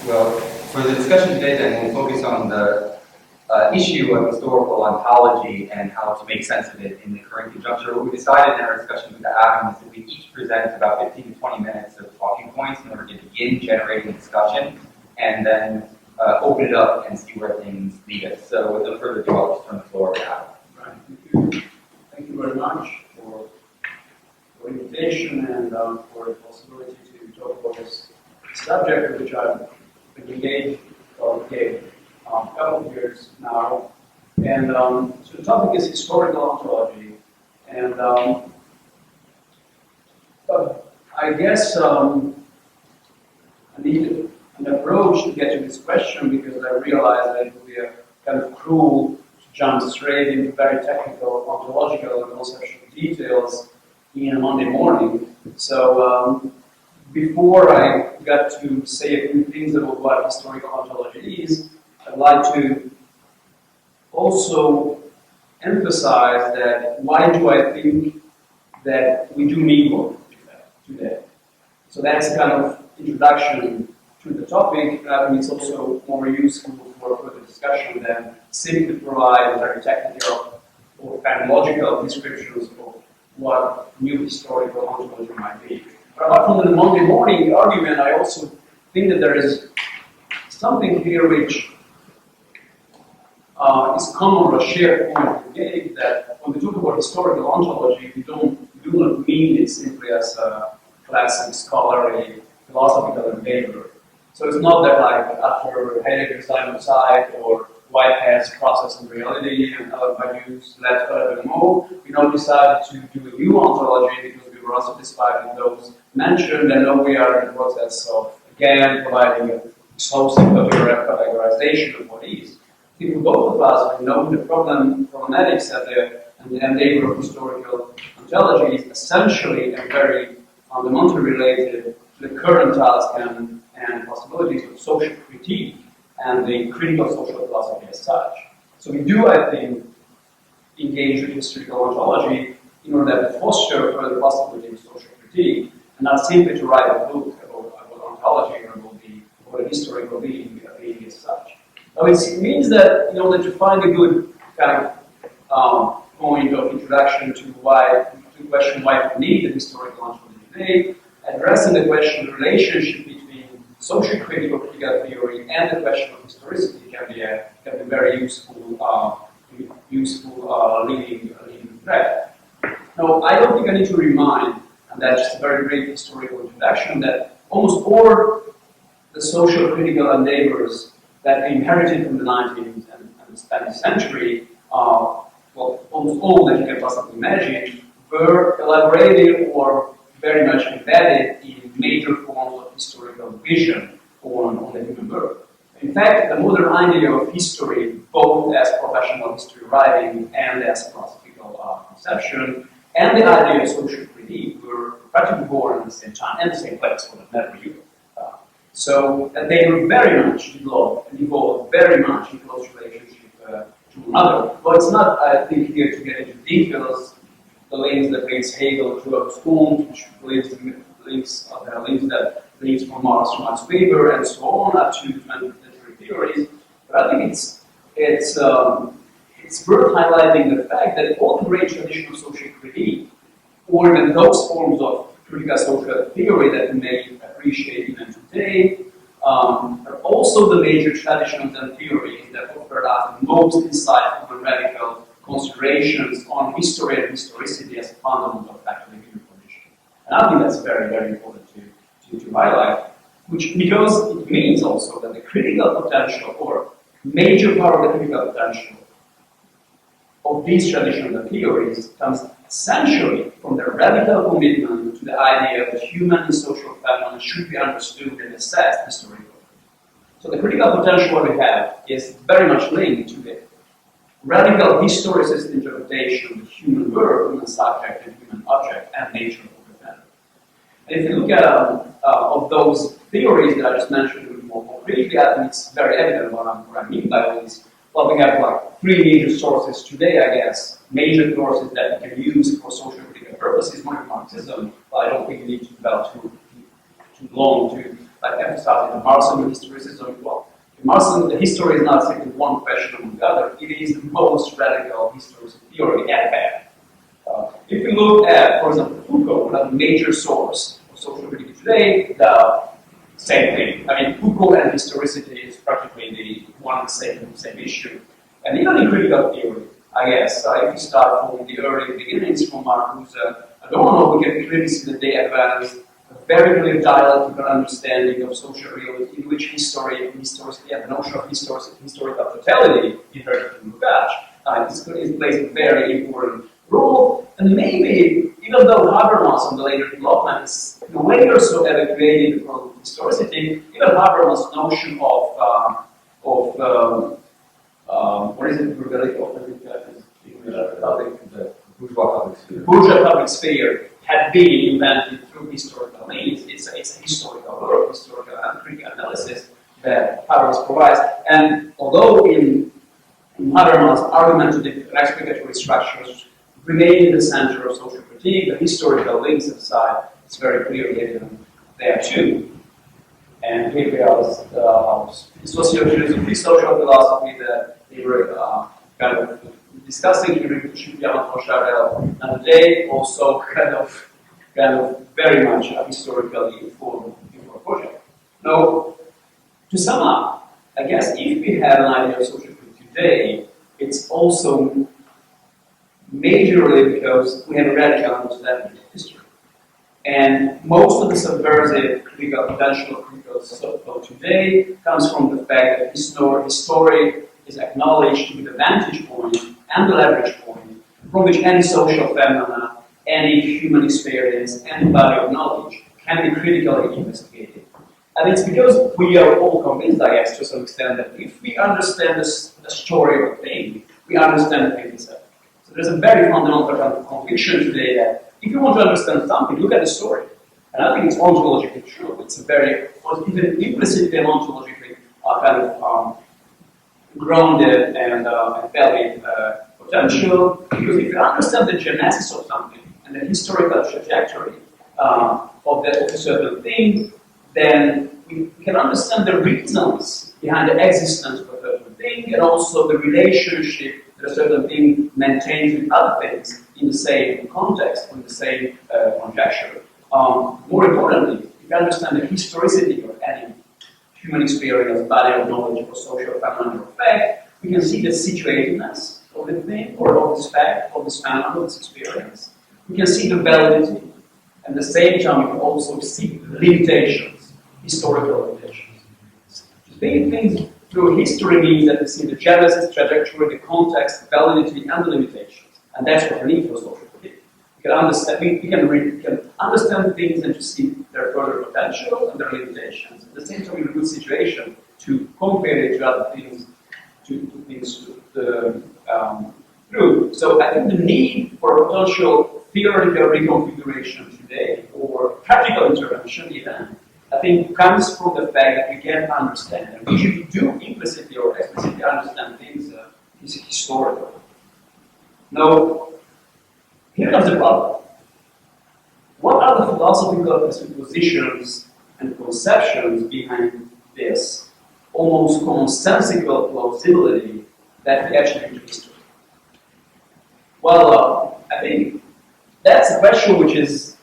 Well, for the discussion today, then we'll focus on the issue of historical ontology and how to make sense of it in the current conjuncture. What we decided in our discussion with Adam is that we each present about 15 to 20 minutes of talking points in order to begin generating a discussion, and then open it up and see where things lead us. So with no further ado, I'll just turn the floor to Adam. Right. Thank you. Thank you very much for the invitation and for the possibility to talk about this subject, of which I've been engaged for a couple of years now. And so the topic is historical ontology. And but I guess I need an approach to get to this question, because I realize that it would be a kind of cruel to jump straight into very technical, ontological, and conceptual details in a Monday morning. So before I got to say a few things about what historical ontology is, I'd like to also emphasize that why do I think that we do need work today. So that's a kind of introduction to the topic. I think it's also more useful for further discussion than simply provide very technical or phenomenological descriptions of what new historical ontology might be. But apart from the Monday morning argument, I also think that there is something here which is common or a shared point we gave, that when we talk about historical ontology, we do not mean it simply as a classic scholarly philosophical endeavor. So it's not that, like, after Heidegger's Dynamicide or Whitehead's Process and Reality and other values led furthermore, we now decided to do a new ontology because we were unsatisfied with those mentioned, and now we are in the process of, again, providing a exhaustive categorization of what is. I think for both of us, we know the problematics and the endeavor of historical ontology is essentially and very fundamentally related to the current task and possibilities of social critique and the critical social philosophy as such. So we do, I think, engage with historical ontology in order to foster further possibility of social critique, and not simply to write a book about ontology or about a historical being as such. Now it means that in order to find a good kind of point of introduction to the question why we need the historical ontology today, addressing the question of the relationship between social critical theory and the question of historicity can be very useful leading thread. Now, I don't think I need to remind, and that's just a very brief historical introduction, that almost all the social critical endeavors that we inherited from the 19th and the 20th century, well, almost all that you can possibly imagine, were elaborated or very much embedded in major forms of historical vision on the human birth. In fact, the modern idea of history, both as professional history writing and as philosophical conception, and the idea of social critique were practically born at the same time and the same place, for that matter, Europe. So they were very much developed and evolved very much in close relationship to one another. Well, it's not, I think, here to get into details, the links that links Hegel to Sorbonne, which links from Marx to Max Weber, and so on, up to 20th century theories. But I think it's worth highlighting the fact that all the great traditional social critique, or even those forms of critical social theory that we may appreciate even today, are also the major traditions and theories that offer us the most insightful and radical considerations on history and historicity as a fundamental factor in human condition. And I think that's very, very important to highlight, because it means also that the critical potential or major part of the critical potential of these traditional theories comes essentially from their radical commitment to the idea that human and social phenomena should be understood and assessed historically. So the critical potential we have is very much linked to the radical historicist interpretation of the human world, human subject, and human object, and nature of the phenomena. And if you look at of those theories that I just mentioned more concretely, I think it's very evident what I mean by all this. Well, we have like three major sources today, I guess, major sources that we can use for social critical purposes. One is Marxism, but I don't think we need to develop too long to like emphasizing the Marxian historicism. Well, Marxian, the history is not simply one question among the other. It is the most radical historical theory ever. If we look at, for example, Foucault, a major source of social critique today, the same thing. I mean, Foucault and historicity is practically the one and the same issue. And even in critical theory, I guess, if you start from the early beginnings from Marcuse, Adorno, we can clearly see that they advanced a very clear dialectical understanding of social reality, in which history, the notion of historical totality inherited from Lukács, plays a very important role. And maybe, even though Habermas on the later developments, in a way or so evacuated the problem of historicity, even Habermas' notion of what is it, the bourgeois public sphere. Bourgeois public sphere had been invented through historical means. It's a historical work, historical and critical analysis that Habermas provides. And although in Habermas' argument to the explicatory structures remain in the center of social critique, the historical links aside, it's very clearly evident there too. And Gabriel's sociology, social philosophy that they were kind of discussing here in Chavel, and they also kind of very much a historically informed project. Now, to sum up, I guess if we have an idea of social critique today, it's also majorly because we have a radical understanding of history. And most of the subversive critical potential of critical subculture today comes from the fact that history is acknowledged to be the vantage point and the leverage point from which any social phenomena, any human experience, any body of knowledge can be critically investigated. And it's because we are all convinced, I guess, to some extent, that if we understand the story of a thing, we understand the thing itself. So there's a very fundamental conviction today that if you want to understand something, look at the story. And I think it's ontologically true. It's a very, even implicitly and ontologically kind of grounded and valid potential. Because if you understand the genesis of something and the historical trajectory of a certain thing, then we can understand the reasons behind the existence of a certain thing and also the relationship that a certain thing maintains with other things in the same context, in the same conjecture. More importantly, if you understand the historicity of any human experience, body of knowledge, or social phenomenon or fact, we can see the situatedness of the thing, or of this fact, of this phenomenon, of this experience. We can see the validity. At the same time, we can also see the limitations, historical limitations. Seeing things through history means that we see the genesis, trajectory, the context, validity, and the limitations. And that's what we need for social critique. We can understand things and to see their further potential and their limitations. At the same time, we're in a good situation to compare it to other things, to things through. So I think the need for a potential theoretical reconfiguration today, or practical intervention even, I think comes from the fact that we can understand, and we usually do implicitly or explicitly understand things historical. Now, here comes the problem. What are the philosophical presuppositions and conceptions behind this almost commonsensical plausibility that we attribute to history? Well, I think that's a question which is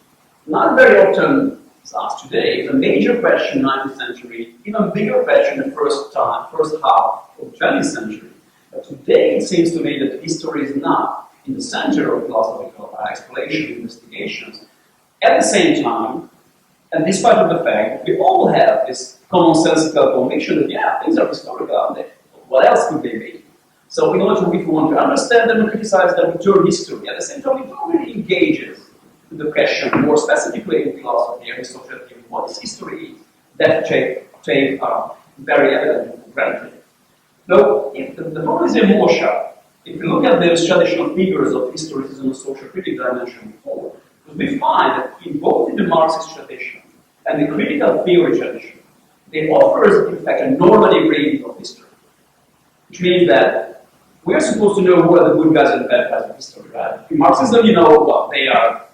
not very often asked today. It's a major question in the 19th century, even bigger question in the first half of the 20th century. But today it seems to me that history is not in the center of philosophical exploration investigations. At the same time, and despite of the fact, we all have this commonsensical conviction that, yeah, things are historical, aren't they? What else could they be? So in order to, if we want to understand them and criticize them, we turn history. At the same time, it already engages with the question, more specifically in philosophy and social theory, what is history? That take very evident and granted. Now, if the problem is more sharp. If you look at those traditional figures of historicism and social critique that I mentioned before, we find that in both the Marxist tradition and the critical theory tradition, they offer, in fact, a normative reading of history. Which means that we're supposed to know who are the good guys and the bad guys of history, right? In Marxism, you know, well, they are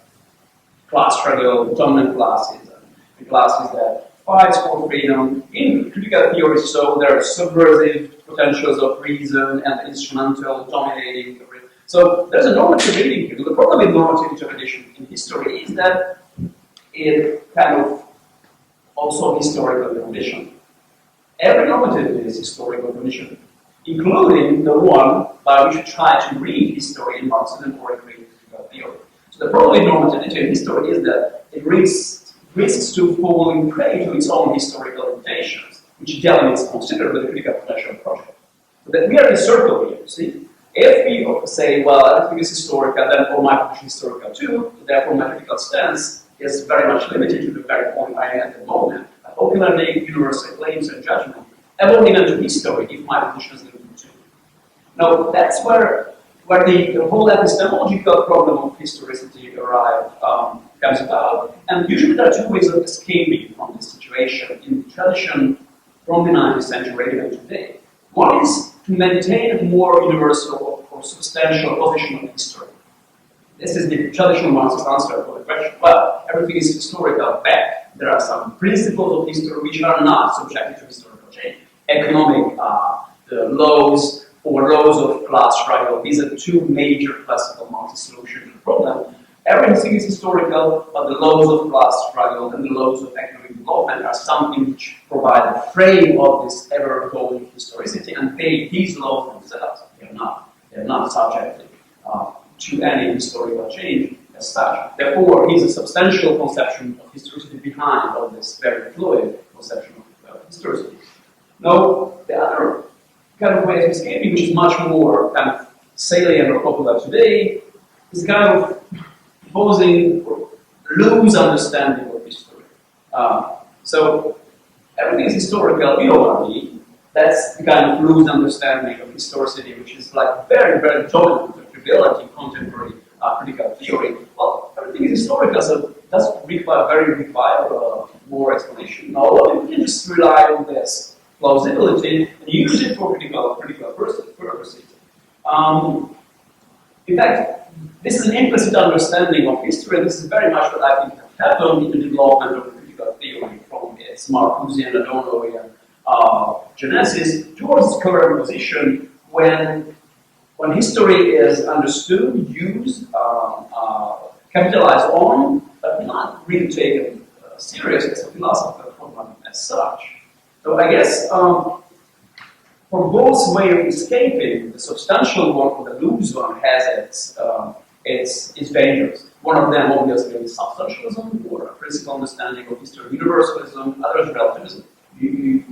class struggle, dominant classes, and the classes that fights for freedom in critical theory, so there are subversive potentials of reason and instrumental dominating. So there's a normative reading here. The problem with normative interpretation in history is that it kind of also historical condition. Every normative is historical condition, including the one by which we try to read history in Marxism or in critical theory. So the problem with normativity in history is that it risks to fall prey to its own historical limitations, which delimits considerably the critical potential of the project. So that we are in a circle here, you see? If we say, well, everything is historical, then all my position is historical too, therefore my critical stance is very much limited to the very point I am at the moment. How can I make universal claims and judgment? I won't even to history if my position is limited too. Now, that's where the whole epistemological problem of historicity comes about. And usually there are two ways of escaping from this situation in the tradition from the 19th century and today. One is to maintain a more universal or substantial position of history. This is the traditional Marxist answer for the question, well, everything is historical, but there are some principles of history which are not subjected to historical change. Economic the laws or laws of class struggle, these are two major classical Marxist solutions to the problem. Everything is historical, but the laws of class struggle and the laws of economic development are something which provide a frame of this ever-evolving historicity, and these laws themselves, they're not subjected to any historical change as such. Therefore, here's a substantial conception of historicity behind all this very fluid conception of historicity. Now, the other kind of way of escaping, which is much more kind of salient or popular today, is kind of proposing loose understanding of history. So everything is historical, you know what I mean. That's the kind of loose understanding of historicity, which is like very, very dominant ability in contemporary critical theory. Well, everything is historical, so it doesn't require more explanation. No, we can just rely on this plausibility and use it for critical purposes. In fact, this is an implicit understanding of history, and this is very much what I think has happened in the development of critical theory from its Marcusian and Adornoian genesis towards its current position when history is understood, used, capitalized on, but not really taken serious as a philosophical problem as such. So I guess for both way of escaping, the substantial one or the loose one has its dangers. One of them obviously is substantialism, or a principal understanding of history, universalism, others relativism. You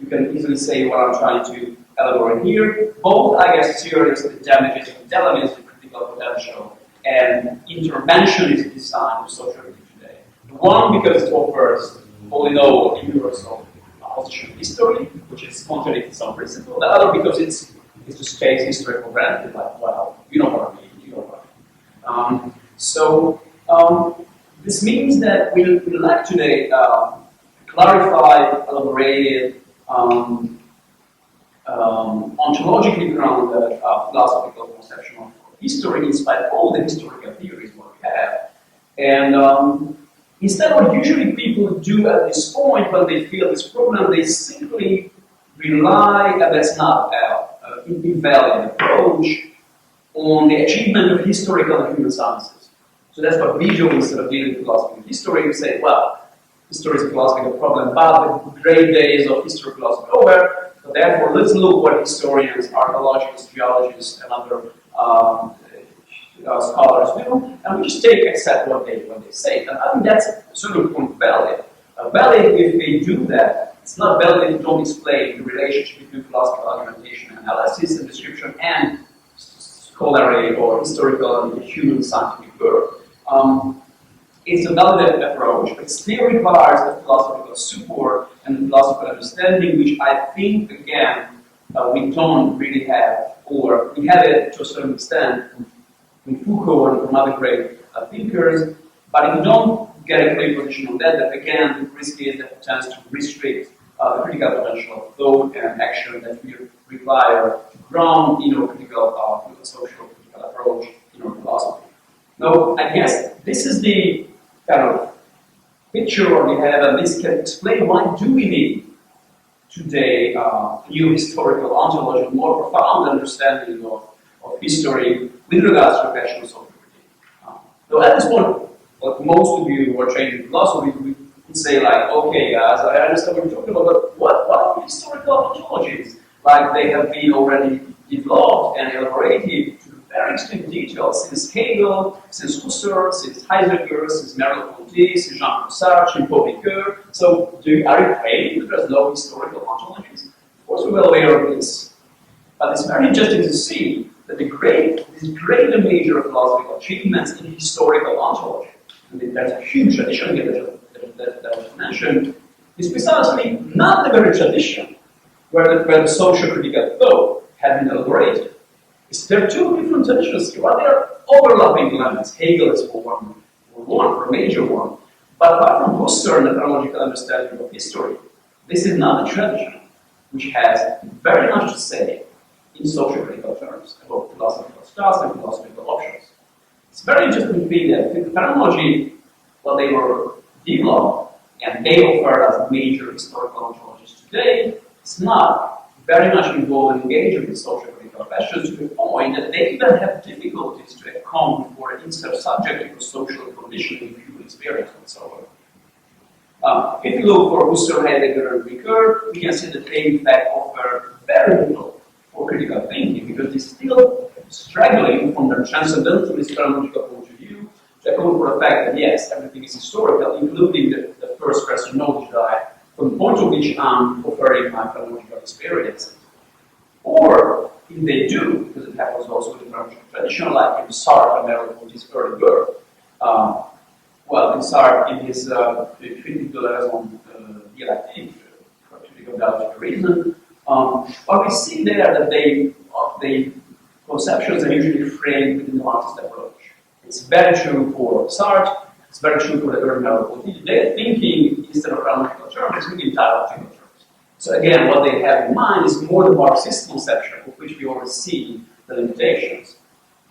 can easily say what I'm trying to elaborate here. Both, I guess, theories that damages and delimits the critical potential and interventionist design of social reality today. The one because it offers all in all universal position of history, which is contrary to some principle. The other because it's just takes history for granted, like, well, you know what I mean, you know what I mean. This means that we'll like today clarified, elaborated, ontologically grounded philosophical conception of history, in spite of all the historical theories what we have. And instead of what usually people do at this point when they feel this problem, they simply rely, and that's not an invalid approach, on the achievement of historical and human sciences. So that's what we do instead of dealing with philosophy and history. We say, well, history is a philosophical problem, but the great days of history philosophy are over. So therefore, let's look what historians, archaeologists, geologists, and other scholars do, and we just accept what they say. And I think that's sort of point valid. Valid if they do that. It's not valid if you don't explain the relationship between philosophical argumentation, analysis, and description, and scholarly or historical and human scientific work. It's a valid approach, but it still requires a philosophical support and a philosophical understanding, which I think, again, we don't really have, or we have it to a certain extent from Foucault and from other great thinkers, but if you don't get a clear position on that, then again, the risk is that it tends to restrict the critical potential of thought and action that we require to ground in our critical, social critical approach in our philosophy. Now, I guess this is the kind of picture what we have, and this can explain why do we need today new historical ontology, more profound understanding of history with regards to the question of social critique. So at this point, what most of you who are trained in philosophy would say like, okay guys, I understand what you're talking about, but what are historical ontologies? Like they have been already developed and elaborated to very extreme detail since Hegel, since Husserl, since Heidegger, since Merleau-Ponty, since Jean-Paul Sartre, and Paul Ricoeur. So are you claiming that there's no historical ontologies? Of course we're well aware of this. But it's very interesting to see that this great and major philosophical achievements in historical ontology, and there's a huge tradition here that was mentioned, is precisely not the very tradition where the social critical thought had been elaborated. There are two different traditions here. Well, there are overlapping elements. Hegel is for a major one. But apart from Husserl and the chronological understanding of history, this is not a tradition which has very much to say in social critical terms about philosophical styles and philosophical options. It's very interesting to see that the chronology, well, they were developed and they offer as major historical ontologies today, it's not very much involved in engaging with social critical questions to the point that they even have difficulties to account for intersubjective or social conditioning of human experience and so on. If you look for Husserl, Heidegger, and Ricoeur, we can see that they in fact offer very little for critical thinking because they're still struggling from their transcendentalist chronological point of view to account for the fact that yes, everything is historical, including the first person knowledge that I, from the point of which I'm offering my chronological experience. Or if they do, because it happens also in the tradition, like in Sartre and Merleau-Ponty's early birth. Well, in Sartre, in his critique de la raison dialectique, critical dialectic reason, what we see there that they conceptions are usually framed within the Marxist approach. It's very true for Sartre, it's very true for the early Merleau-Ponty. They're thinking instead of chronological terms, it's really dialectical terms. So again, what they have in mind is more the Marxist conception, of which we already see the limitations.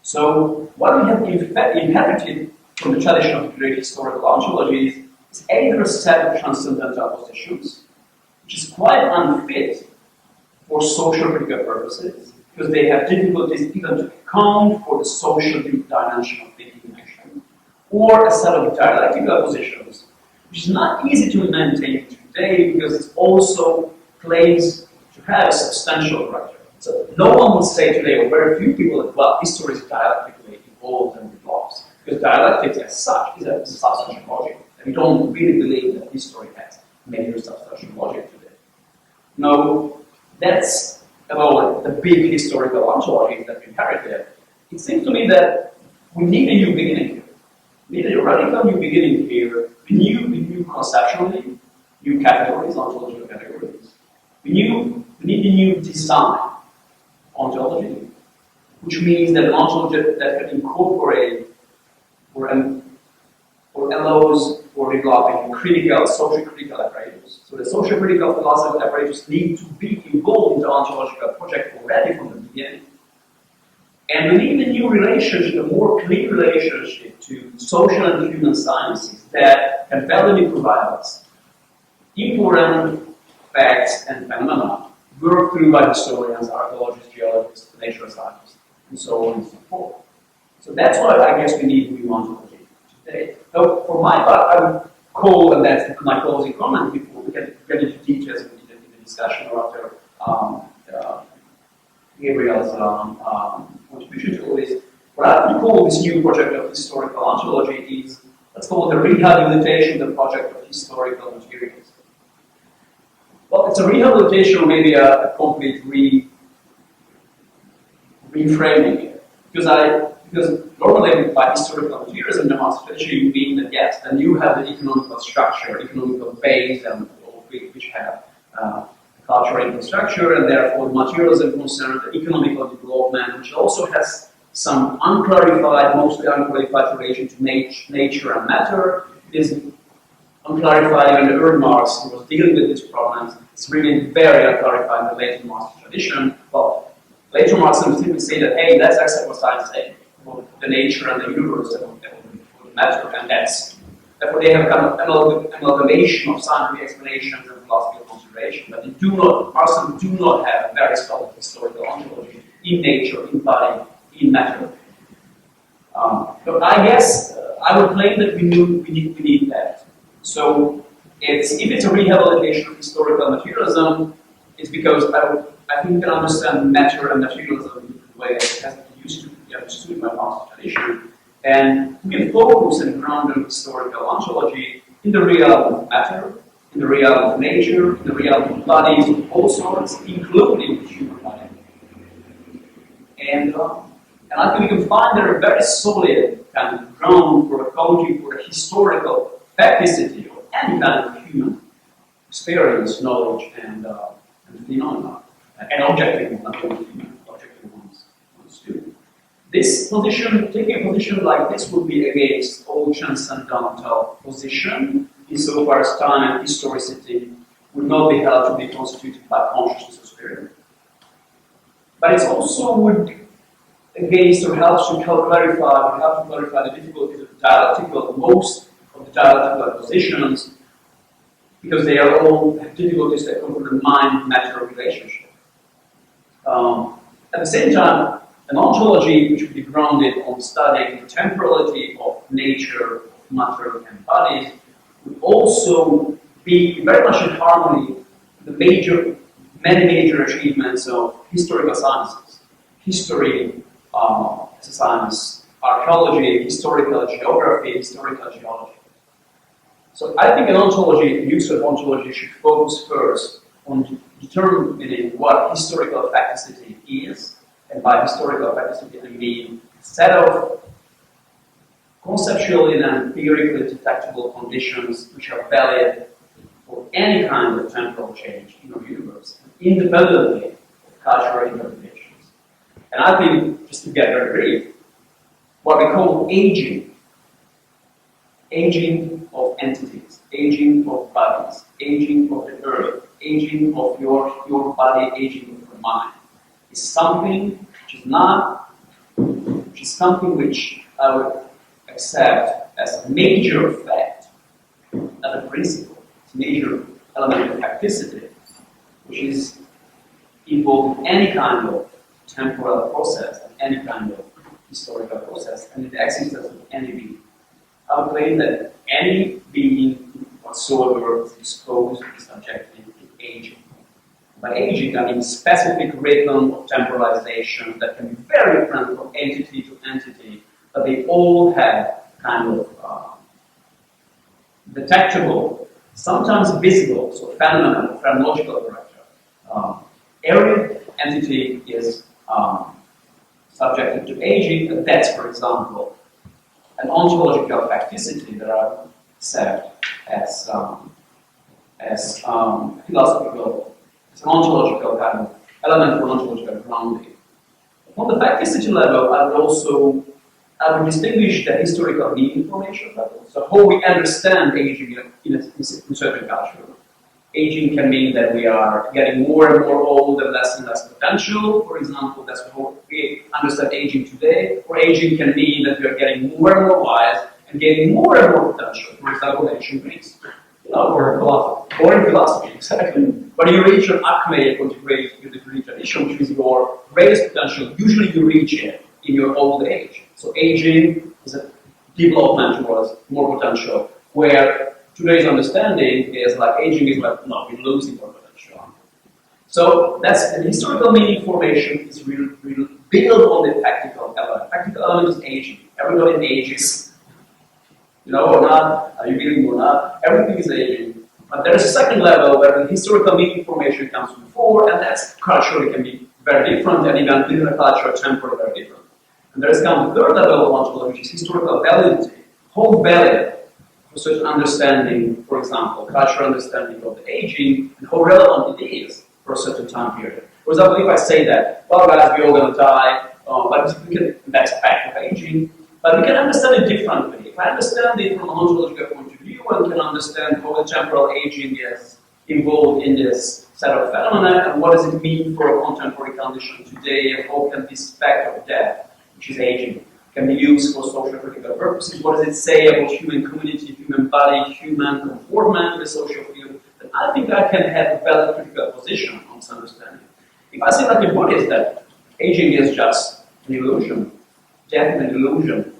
So what we have inherited from the tradition of great historical ontologies is either a set of transcendental positions, which is quite unfit for social critical purposes, because they have difficulties even to account for the social dimension of thinking and action, or a set of dialectical positions, which is not easy to maintain today because it also claims to have a substantial character. So no one would say today, or very few people, that well, history is dialectically evolved and develops, because dialectics as such is a substantial logic, and we don't really believe that history has major substantial logic today. No, that's about the big historical ontologies that we inherited. It seems to me that we need a new beginning here. We need a radical new beginning here. We need conceptually new categories, ontological categories. We need a new design ontology, which means that an ontology that can incorporate or allows for developing critical, social critical apparatus. So the social critical philosophical apparatus need to be involved in the ontological project already from the beginning. And we need a new relationship, a more clear relationship to social and human sciences that can validly provide us important facts and phenomena worked through by historians, archaeologists, geologists, nature scientists, and so on and so forth. So that's why I guess we need new ontology today. So for my part, I would call, and that's my closing comment before we get into details in the discussion or after Gabriel's contribution to all this. What I would call this new project of historical ontology is, let's call it the rehabilitation of the project of historical materials. Well, it's a rehabilitation or maybe a complete reframing here. Because normally by historical materialism, the mastery you mean that yes, then you have the economical structure, economical base, and which have cultural infrastructure, and therefore materialism concerns the economical development, which also has some unclarified, mostly unclarified relation to nature and matter. It is unclarified even the early Marx who was dealing with these problems. It's really very unclarified in the later Marx tradition. Well, later Marxists simply say that, hey, that's what science saying. Well, the nature and the universe that would matter, and that's Therefore, they have kind of amalgamation of scientific explanations and philosophical consideration, but they do not, Arsenal do not have a very solid historical ontology in nature, in body, in matter. But I guess I would claim that we need that. So if it's a rehabilitation of historical materialism, it's because I think we can understand matter and materialism in the way it has been used to be understood by Marxist tradition. And we can focus and ground in historical ontology in the realm of matter, in the realm of nature, in the realm of bodies of all sorts, including the human body. And I think we can find there a very solid kind of ground for ecology, for the historical facticity of any kind of human experience, knowledge, and phenomena, and objective, not only human, objective ones too. This position, taking a position like this, would be against all transcendental position, insofar as time and historicity would not be held to be constituted by consciousness or spirit. But it also would against or helps to clarify the difficulties of dialectical, most of the dialectical positions, because they are all difficulties that come from the mind-matter relationship. At the same time, an ontology which would be grounded on studying the temporality of nature, of matter, and bodies would also be very much in harmony with the many major achievements of historical sciences. History as a science, archaeology, historical geography, historical geology. So I think an ontology, the use of ontology should focus first on determining what historical facticity is, and by historical facticity I mean a set of conceptually and empirically detectable conditions which are valid for any kind of temporal change in our universe, independently of cultural interpretations. And I think, just to get very brief, what we call aging of entities, aging of bodies, aging of the earth, aging of your body, aging of your mind, is something which is something which I would accept as a major fact, as a principle, as a major element of facticity, which is involved in any kind of temporal process, and any kind of historical process, and in the existence of any being. I would claim that any being whatsoever is exposed is subjected to aging. By aging, I mean specific rhythm of temporalization that can be very different from entity to entity, but they all have kind of detectable, sometimes visible, so phenomenal, phenomenological character. Every entity is subjected to aging, and that's, for example, an ontological facticity that I accept as philosophical, as an ontological kind of element for ontological grounding. On the facticity level, I would distinguish the historical meaning formation level. So how we understand aging in a certain culture. Aging can mean that we are getting more and more old and less potential. For example, that's how we understand aging today. Or aging can mean that we are getting more and more wise and gaining more and more potential. For example, ancient Greece. Or in philosophy. Or in philosophy, exactly. When you reach your acme according to the Greek tradition, which is your greatest potential, usually you reach it in your old age. So aging is a development towards more potential, where today's understanding is like aging is like, no, we're losing our potential. So that's the historical meaning formation is real built on the practical element. Practical element is aging. Everybody ages. You know or not, are you feeling or not? Everything is aging. But there's a second level where the historical meaning formation comes before, and that's culturally can be very different, and even within a culture, temporally very different. And there's kind of the third level of ontology, which is historical validity. How valid for certain understanding, for example, cultural understanding of the aging, and how relevant it is for a certain time period. For example, if I say that, well guys, we're all gonna die, but we can, that's a fact of aging, but we can understand it differently. If I understand it from an ontological point of view, and can understand how the temporal aging is involved in this set of phenomena, and what does it mean for a contemporary condition today, and how can this fact of death, which is aging, can be used for social critical purposes. What does it say about human community human body, human conformant, the social field, then I think I can have a valid critical position on this understanding. If I say like a Buddhist that aging is just an illusion, death is an illusion,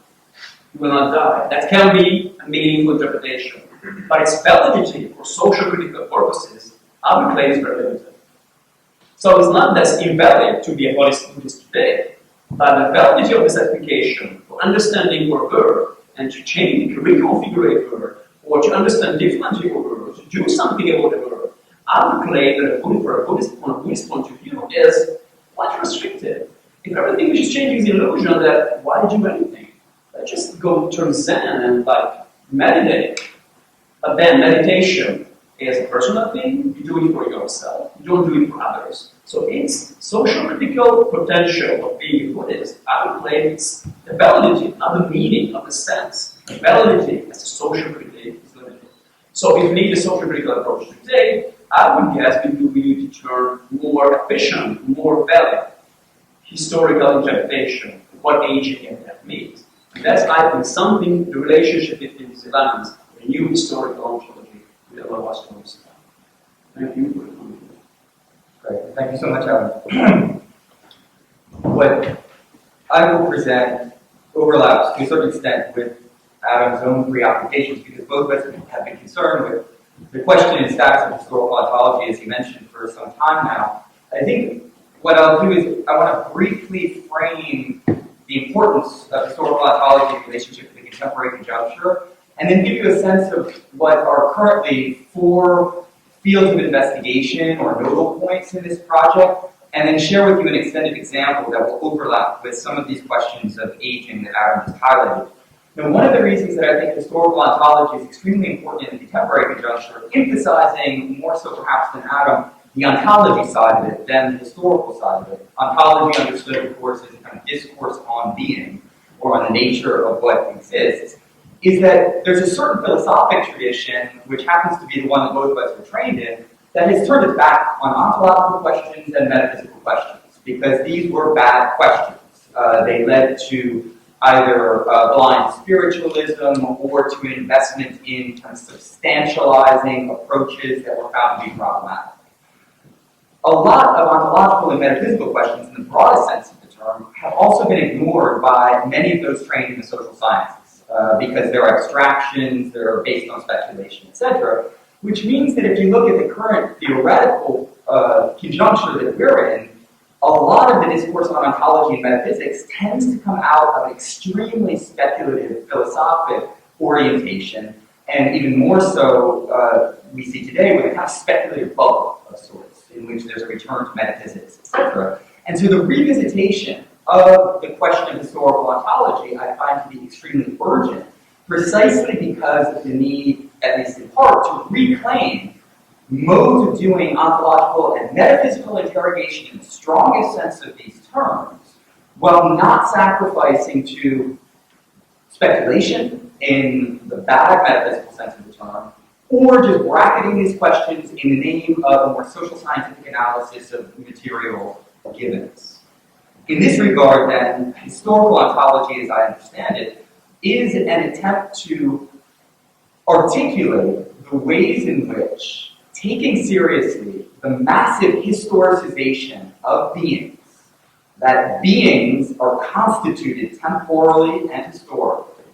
you will not die, that can be a meaningful interpretation. But its validity for social critical purposes, I would claim is very limited. So it's not that it's invalid to be a Buddhist today, but the validity of this application for understanding your world and to change, to reconfigure your world, or to understand differently your world, to do something about the world, I would claim that from a Buddhist point of view is quite restricted. If everything which is changing is an illusion, that why do anything? Let's just go turn Zen and like meditate. But then meditation is a personal thing, you do it for yourself, you don't do it for others. So its social critical potential of being a Buddhist, I would claim it's the validity, not the meaning, not the sense. The validity as a social critique is limited. So if we need a social critical approach today, I would guess we need to turn more efficient, more valid historical interpretation of what aging and death means. And that's, I think, something, the relationship between these elements, a new historical ontology will allow us to understand. Thank you for the comment. Great. Thank you so much, Adam. What I will present overlaps to a certain extent with Adam's own preoccupations because both of us have been concerned with the question and status of historical ontology, as he mentioned, for some time now. I think what I'll do is I want to briefly frame the importance of historical ontology in relationship to the contemporary conjuncture, and then give you a sense of what are currently 4 fields of investigation or nodal points in this project, and then share with you an extended example that will overlap with some of these questions of aging that Adam has highlighted. Now, one of the reasons that I think historical ontology is extremely important in the contemporary conjuncture, emphasizing more so perhaps than Adam, the ontology side of it than the historical side of it. Ontology understood, of course, as a kind of discourse on being, or on the nature of what exists, is that there's a certain philosophic tradition, which happens to be the one that both of us were trained in, that has turned its back on ontological questions and metaphysical questions, because these were bad questions. They led to either blind spiritualism or to an investment in kind of substantializing approaches that were found to be problematic. A lot of ontological and metaphysical questions, in the broadest sense of the term, have also been ignored by many of those trained in the social sciences, because they're abstractions, they're based on speculation, etc., which means that if you look at the current theoretical conjuncture that we're in, a lot of the discourse on ontology and metaphysics tends to come out of an extremely speculative philosophic orientation, and even more so we see today with a kind of speculative bubble of sorts, in which there's a return to metaphysics, etc. And so the revisitation of the question of historical ontology I find to be extremely urgent, precisely because of the need, at least in part, to reclaim modes of doing ontological and metaphysical interrogation in the strongest sense of these terms, while not sacrificing to speculation in the bad metaphysical sense of the term, or just bracketing these questions in the name of a more social scientific analysis of material givens. In this regard, then, historical ontology, as I understand it, is an attempt to articulate the ways in which taking seriously the massive historicization of beings, that beings are constituted temporally and historically,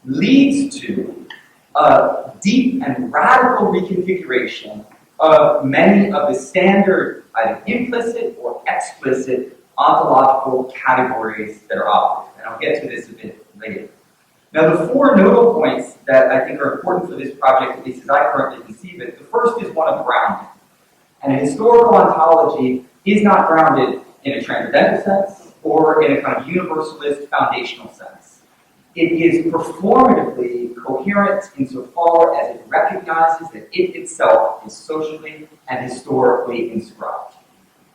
leads to a deep and radical reconfiguration of many of the standard, either implicit or explicit, ontological categories that are operative. And I'll get to this a bit later. Now, the 4 nodal points that I think are important for this project, at least as I currently conceive it, the first is one of grounding. And a historical ontology is not grounded in a transcendental sense or in a kind of universalist foundational sense. It is performatively coherent insofar as it recognizes that it itself is socially and historically inscribed.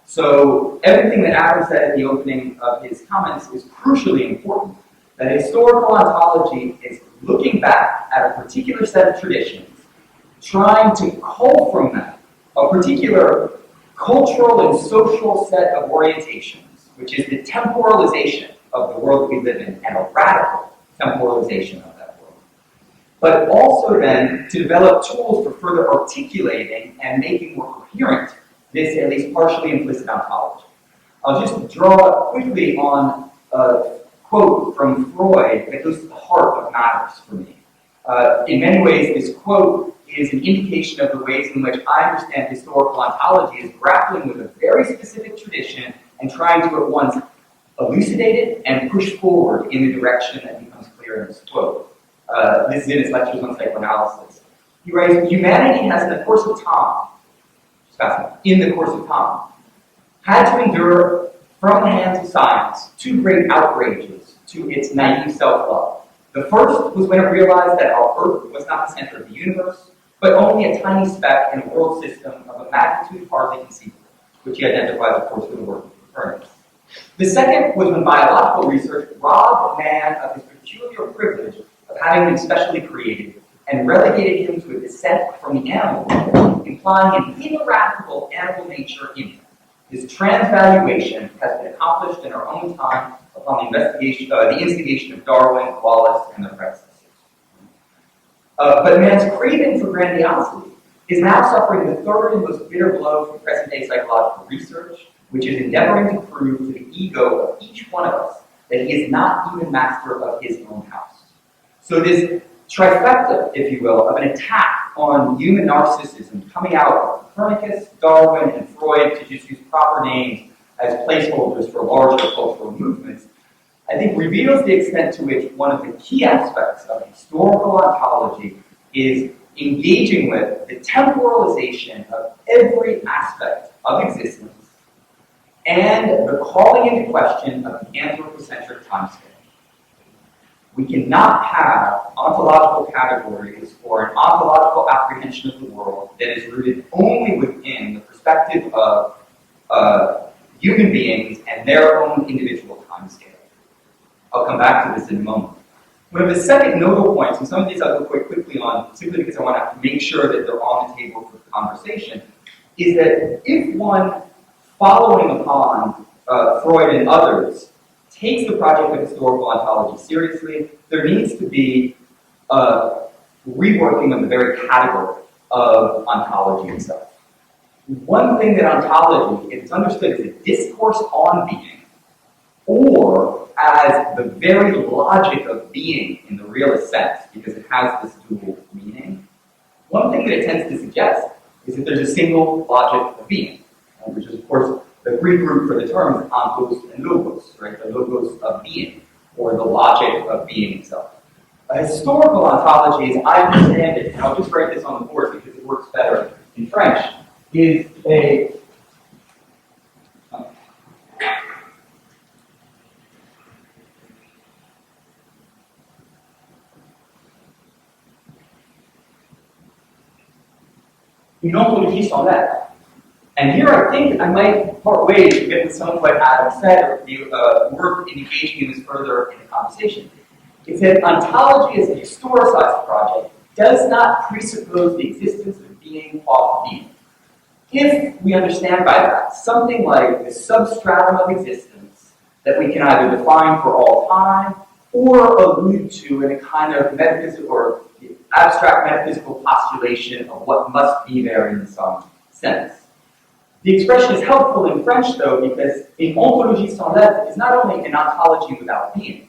So everything that Adam said at the opening of his comments is crucially important. That historical ontology is looking back at a particular set of traditions, trying to cull from them a particular cultural and social set of orientations, which is the temporalization of the world we live in, and a radical temporalization of that world. but also then to develop tools for further articulating and making more coherent this at least partially implicit ontology. I'll just draw quickly on a quote from Freud that goes to the heart of matters for me. In many ways, this quote is an indication of the ways in which I understand historical ontology as grappling with a very specific tradition and trying to at once elucidate it and push forward in the direction that becomes clear in this quote. This is in his lectures on psychoanalysis. He writes, humanity has in the course of time, had to endure from the hands of science two great outrages to its naive self-love. The first was when it realized that our Earth was not the center of the universe, but only a tiny speck in a world system of a magnitude hardly conceivable, which he identifies, of course, with the work of Copernicus. The second was when biological research robbed man of his peculiar privilege of having been specially created and relegated him to a descent from the animal world, implying an ineradicable animal nature in him. This transvaluation has been accomplished in our own time upon the instigation of Darwin, Wallace, and their predecessors. But man's craving for grandiosity is now suffering the third and most bitter blow from present-day psychological research, which is endeavoring to prove to the ego of each one of us that he is not even master of his own house. So this trifecta, if you will, of an attack on human narcissism coming out of Copernicus, Darwin, and Freud, to just use proper names as placeholders for larger cultural movements, I think reveals the extent to which one of the key aspects of historical ontology is engaging with the temporalization of every aspect of existence and the calling into question of the anthropocentric timescale. We cannot have ontological categories or an ontological apprehension of the world that is rooted only within the perspective of human beings and their own individual timescale. I'll come back to this in a moment. One of the second notable points, and some of these I'll go quite quickly on, simply because I want to make sure that they're on the table for the conversation, is that if one, following upon Freud and others, takes the project of historical ontology seriously, there needs to be a reworking of the very category of ontology itself. One thing that ontology is understood as a discourse on being, or as the very logic of being in the realist sense, because it has this dual meaning. One thing that it tends to suggest is that there's a single logic of being, which is, of course, the Greek root for the term is ontos and logos, right? The logos of being, or the logic of being itself. A historical ontology, as I understand it, and I'll just write this on the board because it works better in French, is a une ontologie sans lettres. And here I think I might part ways to get with some of what Adam said, or be worth engaging in this further in the conversation. It's that ontology as a historicized project does not presuppose the existence of being off being. If we understand by that something like the substratum of existence that we can either define for all time or allude to in a kind of metaphysical or abstract metaphysical postulation of what must be there in some sense. The expression is helpful in French, though, because an ontologie sans lettres is not only an ontology without being,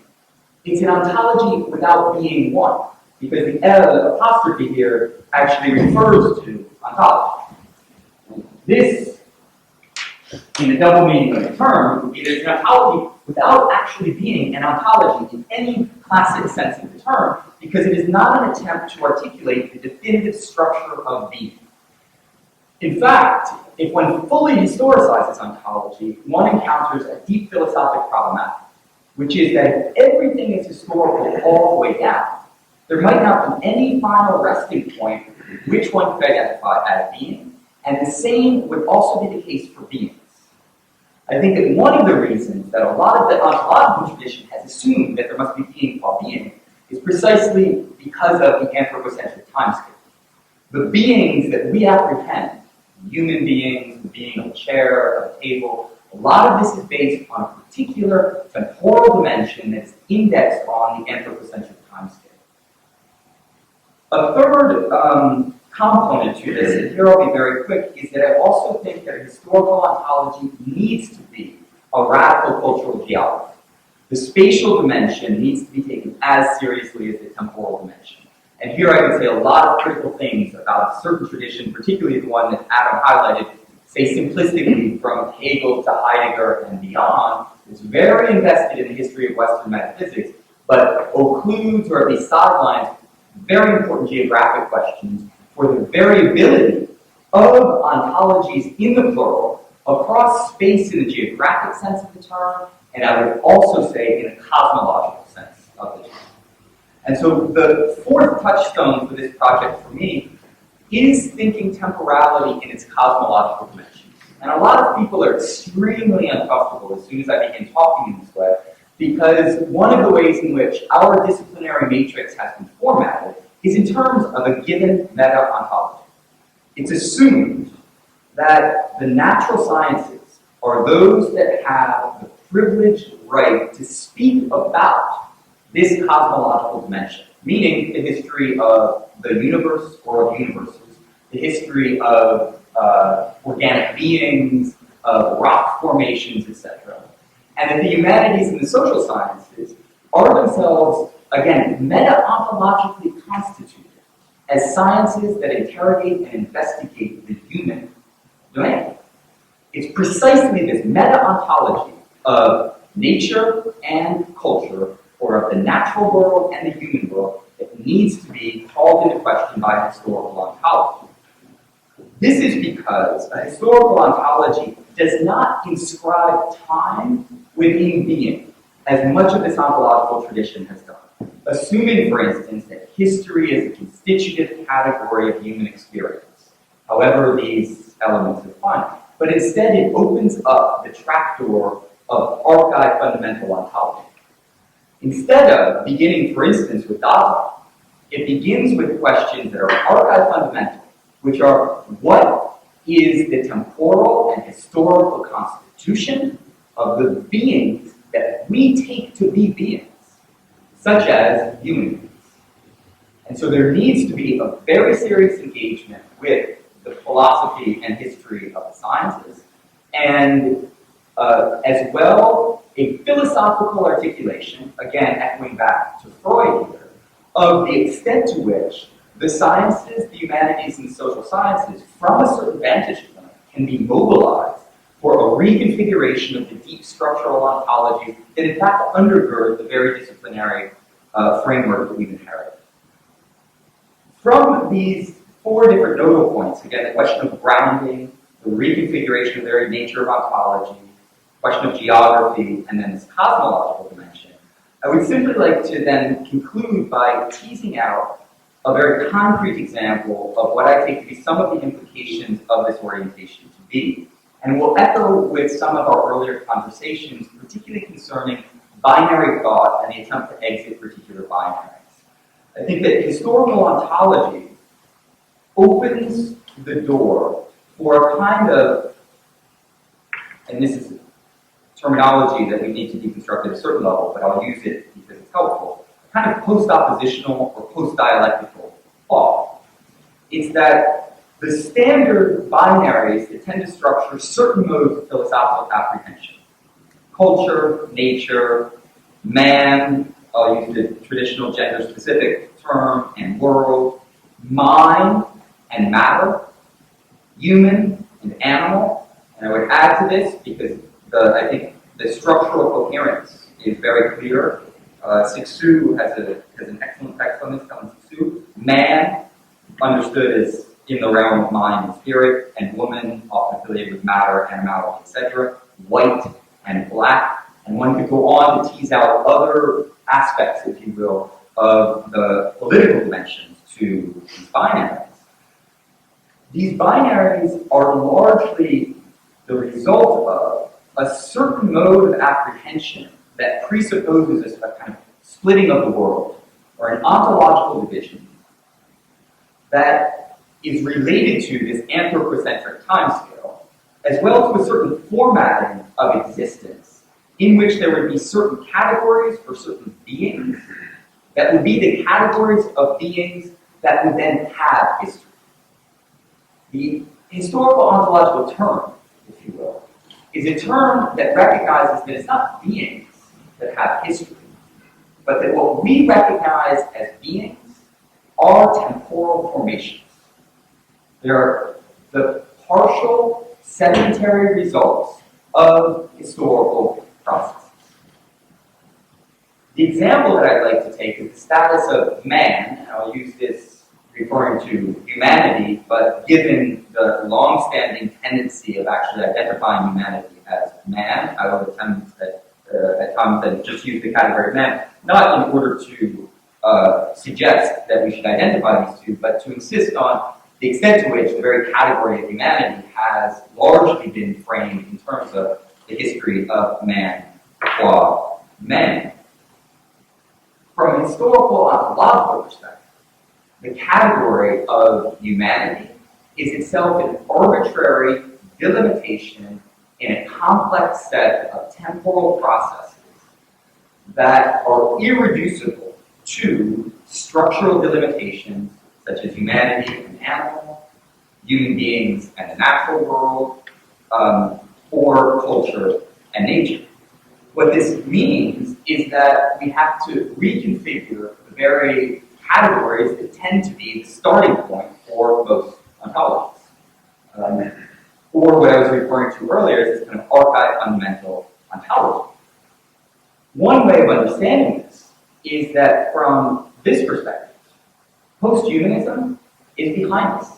it's an ontology without being one, because the apostrophe here actually refers to ontology. This, in the double meaning of the term, would be there's an ontology without actually being an ontology in any classic sense of the term, because it is not an attempt to articulate the definitive structure of being. In fact, if one fully historicizes ontology, one encounters a deep philosophic problematic, which is that if everything is historical all the way down, there might not be any final resting point which one could identify as being, and the same would also be the case for beings. I think that one of the reasons that a lot of the ontological tradition has assumed that there must be being while being is precisely because of the anthropocentric timescale. The beings that we apprehend, human beings, the being of a chair, of a table, a lot of this is based on a particular temporal dimension that's indexed on the anthropocentric timescale. A third component to this, and here I'll be very quick, is that I also think that historical ontology needs to be a radical cultural geography. The spatial dimension needs to be taken as seriously as the temporal dimension. And here I would say a lot of critical things about a certain tradition, particularly the one that Adam highlighted, say simplistically from Hegel to Heidegger and beyond, is very invested in the history of Western metaphysics, but occludes or at least sidelines very important geographic questions for the variability of ontologies in the plural across space in the geographic sense of the term, and I would also say in a cosmological sense of the term. And so the fourth touchstone for this project for me is thinking temporality in its cosmological dimensions. And a lot of people are extremely uncomfortable as soon as I begin talking in this way, because one of the ways in which our disciplinary matrix has been formatted is in terms of a given meta-ontology. It's assumed that the natural sciences are those that have the privileged right to speak about this cosmological dimension, meaning the history of the universe or of universes, the history of organic beings, of rock formations, etc. And that the humanities and the social sciences are themselves, again, meta-ontologically constituted as sciences that interrogate and investigate the human domain. It's precisely this meta-ontology of nature and culture, or of the natural world and the human world, that needs to be called into question by historical ontology. This is because a historical ontology does not inscribe time within being, as much of this ontological tradition has done. Assuming, for instance, that history is a constitutive category of human experience, however these elements are defined, but instead it opens up the trapdoor of archive fundamental ontology. Instead of beginning, for instance, with data, it begins with questions that are archive fundamental, which are what is the temporal and historical constitution of the beings that we take to be beings, such as human beings. And so there needs to be a very serious engagement with the philosophy and history of the sciences, and as well a philosophical articulation, again echoing back to Freud here, of the extent to which the sciences, the humanities, and the social sciences, from a certain vantage point, can be mobilized for a reconfiguration of the deep structural ontologies that in fact undergird the very disciplinary framework that we've inherited. From these four different nodal points, again, the question of grounding, the reconfiguration of the very nature of ontology, question of geography, and then this cosmological dimension, I would simply like to then conclude by teasing out a very concrete example of what I take to be some of the implications of this orientation to be. And will echo with some of our earlier conversations, particularly concerning binary thought and the attempt to exit particular binaries. I think that historical ontology opens the door for a kind of, and this is terminology that we need to deconstruct at a certain level, but I'll use it because it's helpful, kind of post-oppositional or post-dialectical thought. It's that the standard binaries that tend to structure certain modes of philosophical apprehension, culture, nature, man, I'll use the traditional gender-specific term, and world, mind and matter, human and animal, and I would add to this because I think the structural coherence is very clear. Cixous has an excellent text on this, telling Cixous, man understood as in the realm of mind and spirit, and woman often affiliated with matter, animality, etc., white and black, and one could go on to tease out other aspects, if you will, of the political dimensions to these binaries. These binaries are largely the result of a certain mode of apprehension that presupposes a kind of splitting of the world, or an ontological division that is related to this anthropocentric timescale, as well as to a certain formatting of existence in which there would be certain categories for certain beings that would be the categories of beings that would then have history. The historical ontological term, if you will, is a term that recognizes that it's not beings that have history, but that what we recognize as beings are temporal formations. They're the partial sedentary results of historical processes. The example that I'd like to take is the status of man, and I'll use this referring to humanity, but given the long-standing tendency of actually identifying humanity as man, I will attempt at times to just use the category of man, not in order to suggest that we should identify these two, but to insist on the extent to which the very category of humanity has largely been framed in terms of the history of man qua man. From a historical ontological perspective, the category of humanity is itself an arbitrary delimitation in a complex set of temporal processes that are irreducible to structural delimitations such as humanity and animal, human beings and the natural world, or culture and nature. What this means is that we have to reconfigure the very categories that tend to be the starting point for most ontologies. Or what I was referring to earlier is this kind of archive fundamental ontology. One way of understanding this is that from this perspective, posthumanism is behind us.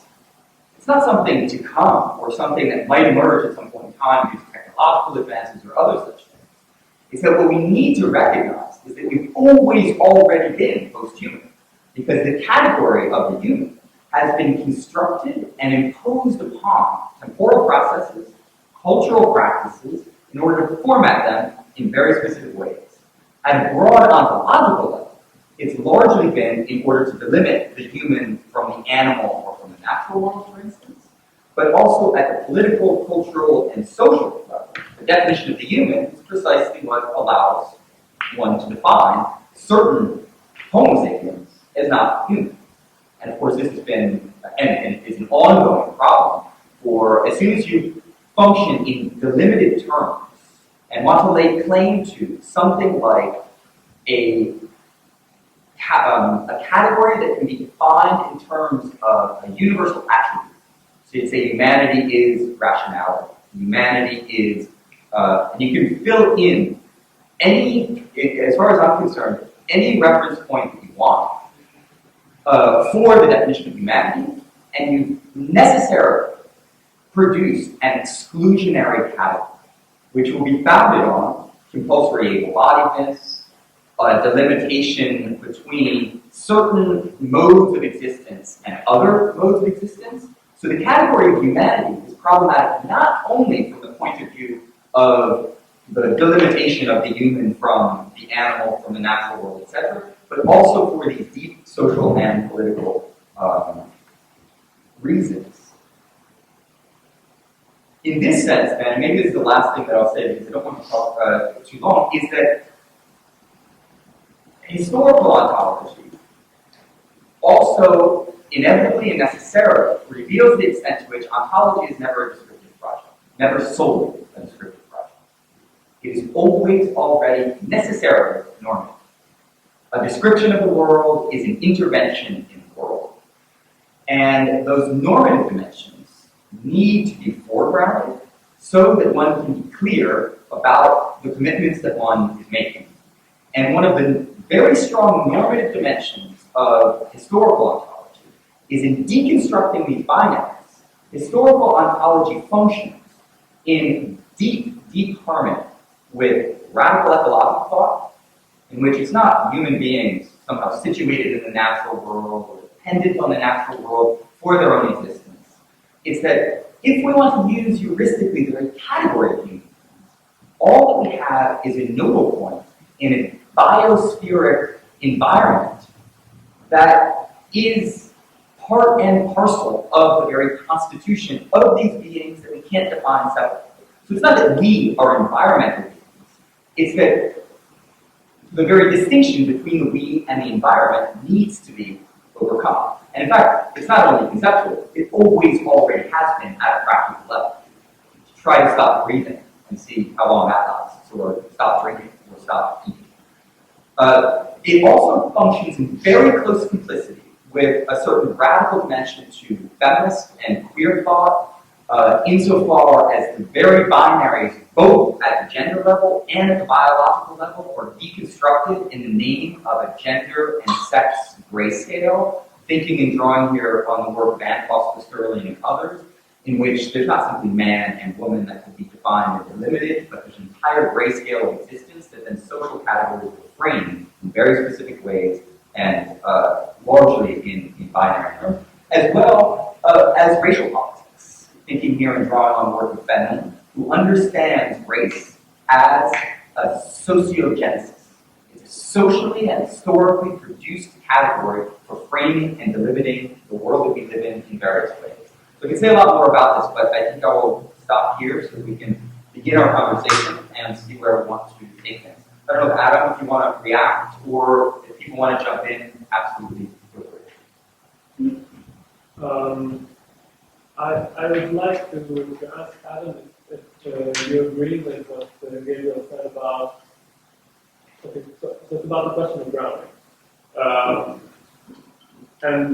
It's not something to come or something that might emerge at some point in time due to technological advances or other such things. It's that what we need to recognize is that we've always already been post-human, because the category of the human has been constructed and imposed upon temporal processes, cultural practices, in order to format them in very specific ways. At a broad ontological level, it's largely been in order to delimit the human from the animal or from the natural world, for instance, but also at the political, cultural, and social level. The definition of the human is precisely what allows one to define certain Homo sapiens as not human. And of course, this has been, and is an ongoing problem, for as soon as you function in delimited terms and want to lay claim to something like a category that can be defined in terms of a universal attribute. So you'd say humanity is rationality. Humanity is, and you can fill in any, as far as I'm concerned, any reference point that you want for the definition of humanity, and you necessarily produce an exclusionary category, which will be founded on compulsory able-bodiedness, a delimitation between certain modes of existence and other modes of existence. So the category of humanity is problematic not only from the point of view of the delimitation of the human from the animal, from the natural world, etc., but also for these deep social and political reasons. In this sense, then, and maybe this is the last thing that I'll say because I don't want to talk too long, is that historical ontology also inevitably and necessarily reveals the extent to which ontology is never a descriptive project, never solely a descriptive project. It is always already necessarily normative. A description of the world is an intervention in the world. And those normative dimensions need to be foregrounded so that one can be clear about the commitments that one is making. And one of the very strong normative dimensions of historical ontology is in deconstructing these binaries. Historical ontology functions in deep, deep harmony with radical ecological thought, in which it's not human beings somehow situated in the natural world or dependent on the natural world for their own existence. It's that if we want to use heuristically the very category of human beings, all that we have is a nodal point in a biospheric environment that is part and parcel of the very constitution of these beings that we can't define separately. So it's not that we are environmental beings, it's that the very distinction between the we and the environment needs to be overcome. overcome. And in fact, it's not only conceptual, it always already has been at a practical level. Try to stop breathing and see how long that lasts, or stop drinking, or stop eating. It also functions in very close complicity with a certain radical dimension to feminist and queer thought, insofar as the very binaries, both at the gender level and at the biological level, are deconstructed in the name of a gender and sex grayscale, thinking and drawing here on the work of Anne Foster Sterling and others, in which there's not simply man and woman that can be defined or delimited, but there's an entire grayscale of existence that then social categories will frame in very specific ways and largely in binary terms, as well as racial politics. Thinking here and drawing on the work of Fanon, who understands race as a sociogenesis. It's a socially and historically produced category for framing and delimiting the world that we live in various ways. So we can say a lot more about this, but I think I will stop here so that we can begin our conversation and see where we want to take things. I don't know, if Adam, if you want to react, or if people want to jump in, absolutely feel free. I would like to ask Adam if you agree with what Gabriel said about, okay, so it's about the question of grounding. And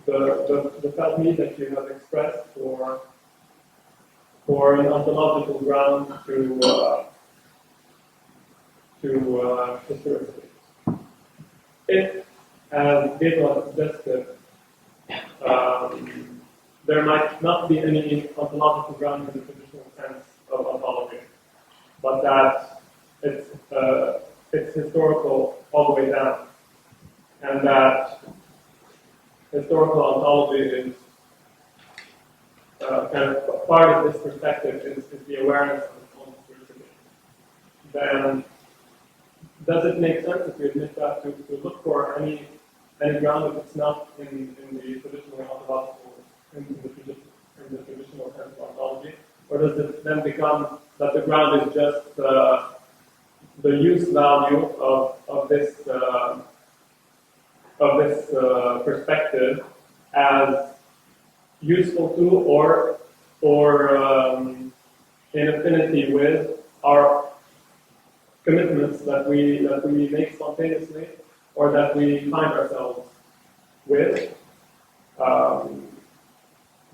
the felt need that you have expressed for an ontological ground to historicity. If, as Gabriel suggested, there might not be any ontological ground in the traditional sense of ontology, but that it's historical all the way down, and that historical ontology is kind of part of this perspective is the awareness of its own historicity. Then, does it make sense if we admit that to look for any ground if it's not in the traditional ontological, in the traditional sense of ontology, or does it then become that the ground is just the use value of this perspective as useful to or in affinity with our commitments that we make spontaneously or that we find ourselves with,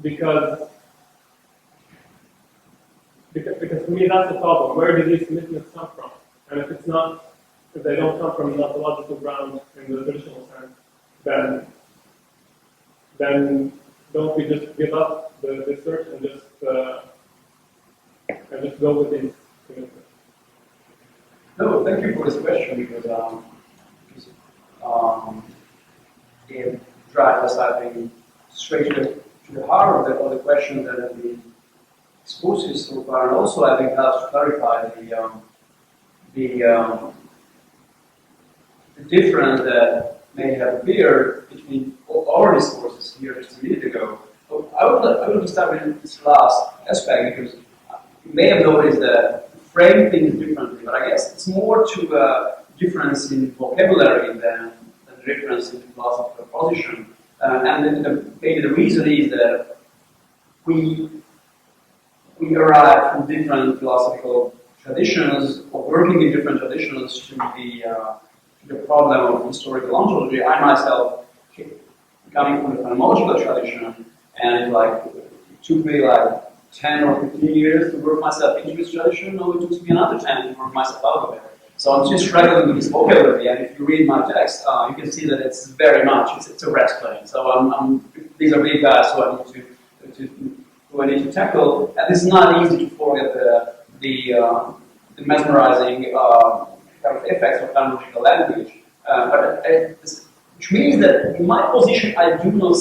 because for me that's the problem. Where do these commitments come from? And if they don't come from an ontological ground in the traditional sense, then don't we just give up the search and just go with these commitments? No, thank you for this question because it drives us, I think, straight to the heart of the question that have been exposed so far, and also I think helps to clarify the difference that may have appeared between our discourses here just a minute ago. I would like to start with this last aspect because you may have noticed that frame things differently, but I guess it's more to a difference in vocabulary than a difference in philosophical position. And maybe the reason is that we arrive from different philosophical traditions, or working in different traditions, to the problem of historical ontology. I myself, coming from the phenomenological tradition, and it took me 10 or 15 years to work myself into this tradition, and it took me another 10 to work myself out of it. So I'm just struggling with this vocabulary, and if you read my text, you can see that it's very much, it's a red plane. So these are big guys who I need to tackle, and it's not easy to forget the mesmerizing kind of effects of phenomenological language. Which means that in my position, I do not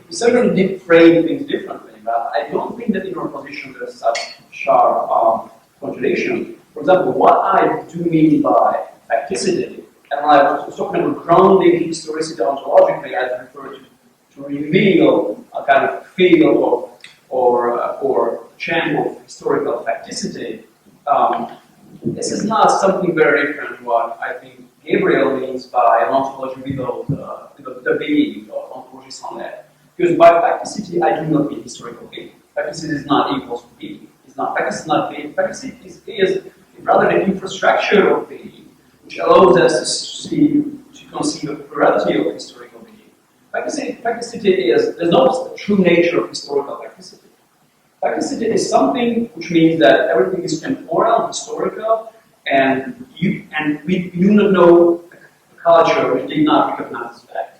certainly did frame things differently, but I don't think that in our position there's such sharp contradiction. For example, what I do mean by facticity, and when I was talking about grounding historicity ontologically, I refer to reveal a kind of field or chamber of historical facticity. This is not something very different from what I think Gabriel means by an ontology without the being of ontology sans l'air. Because by facticity, I do not mean historical being. Facticity is not equals to being. It's not facticity is not being. Facticity is rather the infrastructure of being, which allows us to conceive of plurality of historical being. Facticity is, there's not a true nature of historical facticity. Facticity is something which means that everything is temporal, historical, and we do not know a culture which did not recognize this fact.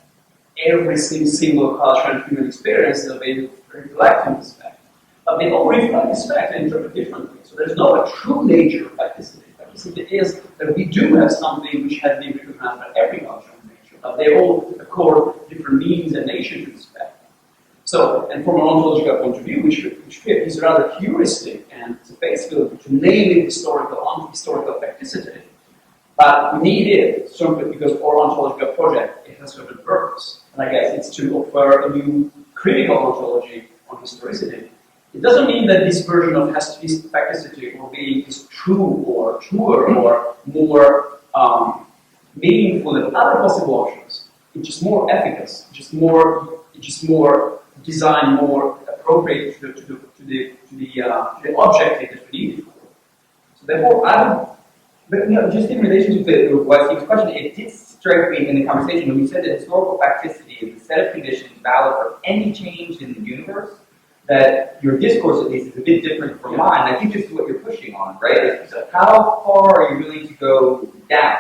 Every single culture and human experience is available to reflect on this fact. But they all reflect this fact and interpret differently. So there's no a true nature of facticity. Facticity is that we do have something which has been recognized by every culture and nature, but they all accord different meanings and nature to this fact. So, and from an ontological point of view, which is rather heuristic and basically to name it historical facticity, but we need it simply because our ontological project, it has a certain purpose. And I guess it's to offer a new critical ontology on historicity. It doesn't mean that this version of facticity or being is true or truer or more meaningful than other possible options. It's just more efficacious, just more designed, more appropriate to the objective that we need it for. So therefore, but just in relation to the Wesley's question, it did strike me in the conversation when you said that historical facticity is a set of conditions valid for any change in the universe, that your discourse at least is a bit different from mine. I think this is what you're pushing on, right? So how far are you willing to go down?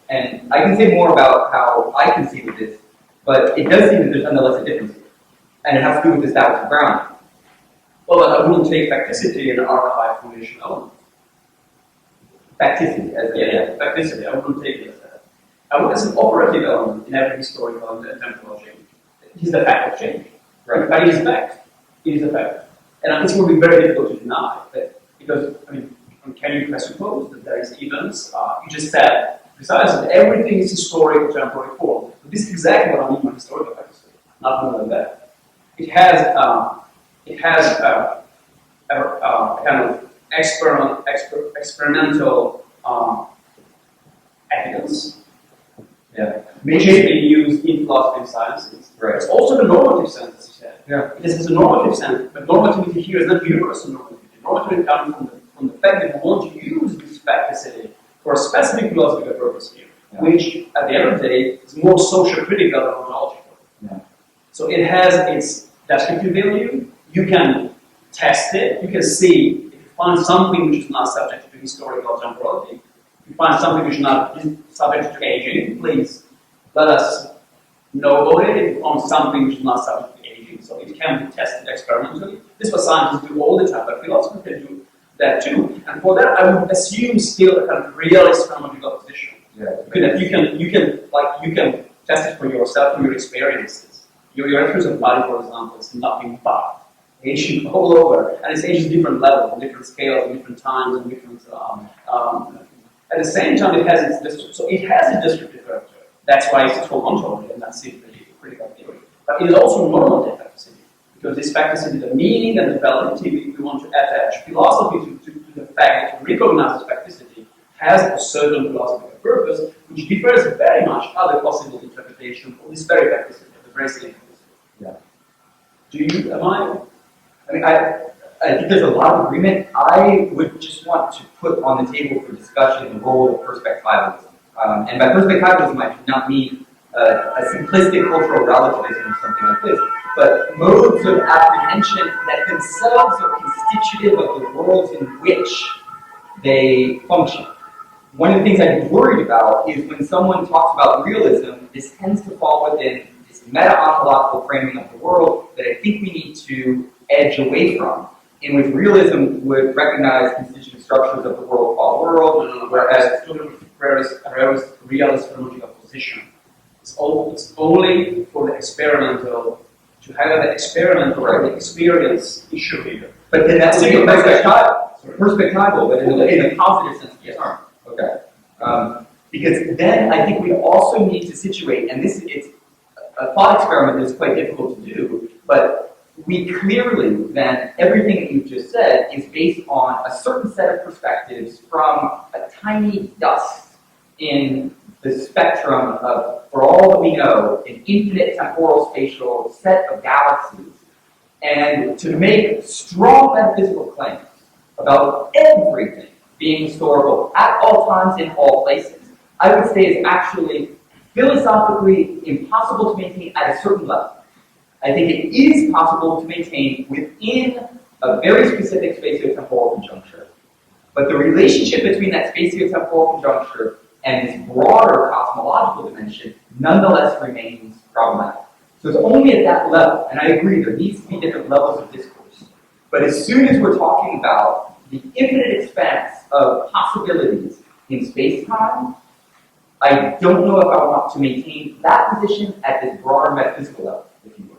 And I can say more about how I conceive of this, but it does seem that there's nonetheless a difference here. And it has to do with the status of ground. Well, I wouldn't take facticity in an archive foundation element. Facticity, facticity. I wouldn't take it as that. I would as an operative element in every historical and temporal change. It is the fact of change. Right. But it is a fact. It is a fact. And it will be very difficult to deny that, because, I mean, can you presuppose that there is events? You just said, besides that everything is historical, temporal, form. So this is exactly what I mean by historical facticity. Not more than that. It has a kind of experimental evidence, which is being used in philosophy and sciences. Right. It's also the normative sense, as you said. Yeah. It has a normative sense, but normativity here is not universal normativity. Normativity comes from the fact that we want to use this facticity for a specific philosophical purpose here, which, at the end of the day, is more social critical than ontological. Yeah. So it has its descriptive value. You can test it. You can see if you find something which is not subject to historical temporality. If you find something which is not subject to aging, please let us know about it. If you find something which is not subject to aging, so it can be tested experimentally. This is what scientists do all the time, but philosophers can do that too. And for that, I would assume still a kind of realist phenomenological position. Yeah. You can test it for yourself, for your experiences. Your reference of body, for example, is nothing but aging all over, and it's aging different levels, different scales, different times, and different. At the same time, it has its descriptive character. That's why it's called ontology, and that's simply critical theory. But it is also normative facticity, because this facticity, the meaning and the validity we want to attach philosophy to the fact that we recognize this facticity has a certain philosophical purpose, which differs very much other possible interpretation of this very facticity, the very same facticity. Yeah. I mean, I think there's a lot of agreement. I would just want to put on the table for discussion the role of perspectivalism. And by perspectivalism, I do not mean a simplistic cultural relativism or something like this, but modes of apprehension that themselves are constitutive of the worlds in which they function. One of the things I'd be worried about is when someone talks about realism, this tends to fall within this meta-ontological framing of the world that I think we need to edge away from, in which realism would recognize constituent structures of the world called world, whereas realist phenomenological position. It's only for the experimental, to have the experimental or the experience issue here. But then that's perspectival, but in a positive sense of the term. Okay. Because then I think we also need to situate, and it's a thought experiment that's quite difficult to do, but we clearly then, everything that you've just said is based on a certain set of perspectives from a tiny dust in the spectrum of, for all that we know, an infinite temporal spatial set of galaxies, and to make strong metaphysical claims about everything being historical at all times in all places, I would say is actually philosophically impossible to maintain at a certain level. I think it is possible to maintain within a very specific spatiotemporal conjuncture, but the relationship between that spatiotemporal conjuncture and this broader cosmological dimension nonetheless remains problematic. So it's only at that level, and I agree there needs to be different levels of discourse, but as soon as we're talking about the infinite expanse of possibilities in space-time, I don't know if I want to maintain that position at this broader metaphysical level, if you will.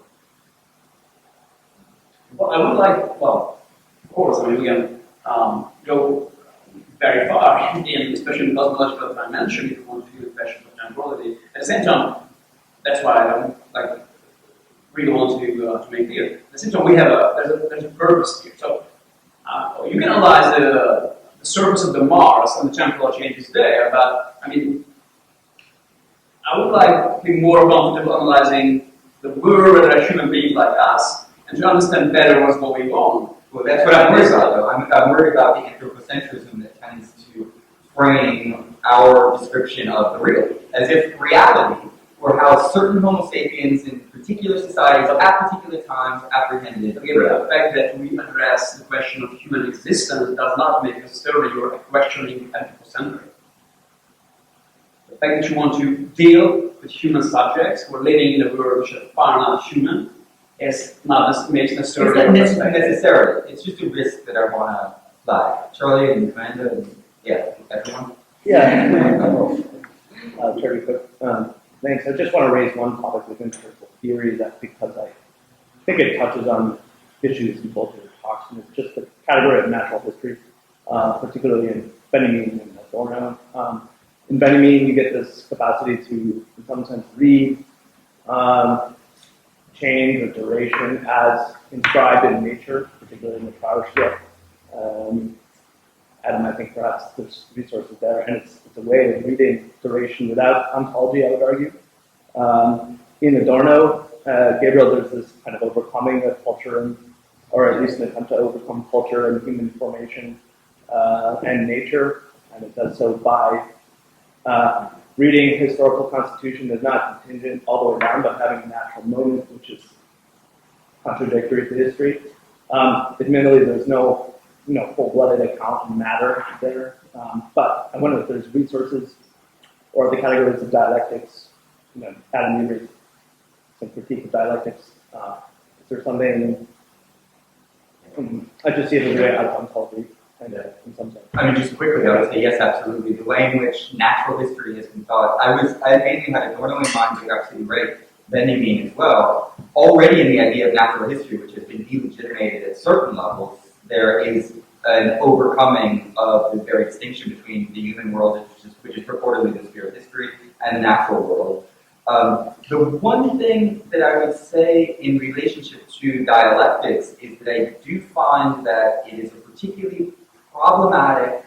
Well, I would like, well, of course, I mean, we can go very far, especially in the cosmological dimension, if you want to do the question of temporality. At the same time, that's why I really want to make clear. At the same time, there's a purpose here. So you can analyze the surface of the Mars and the temporal changes there, but I mean, I would like to be more comfortable analyzing the world that are human beings like us, and to understand better what's going on. Well, that's what I'm worried about, though. I'm worried about the anthropocentrism that tends to frame our description of the real, as if reality, or how certain Homo sapiens in particular societies at particular times apprehended. Okay, but the fact that we address the question of human existence does not make necessarily your questioning anthropocentric. The fact that you want to deal with human subjects who are living in a world which is far not human is not makes necessarily. It's not necessarily. It's just a risk that I want to flag. Charlie and Amanda, and everyone. Yeah. Very quick. Thanks. I just want to raise one topic within critical theory that because I think it touches on issues in both your talks, and it's just the category of natural history, particularly in Benjamin and Adorno. In Benjamin, you get this capacity to, in some sense, read change or duration as inscribed in nature, particularly in the Trower scale. Adam, I think perhaps there's resources there, and it's a way of reading duration without ontology, I would argue. In Adorno, Gabriel, there's this kind of overcoming of culture, or at least an attempt to overcome culture and human formation and nature, and it does so by reading historical constitution as not contingent all the way down, but having a natural moment, which is contradictory to history. Admittedly, there's no full-blooded account in matter there, but I wonder if there's resources or the categories of dialectics. Adam, you raised some critique of dialectics. Is there something? I just see it as a way out of ontology. In some sense. I mean, just quickly, I would say yes, absolutely. The way in which natural history has been thought, I mainly had Adorno in mind, but you're absolutely right, Benjamin as well. Already in the idea of natural history, which has been delegitimated at certain levels, there is an overcoming of the very distinction between the human world, which is purportedly the sphere of history, and the natural world. The one thing that I would say in relationship to dialectics is that I do find that it is a particularly problematic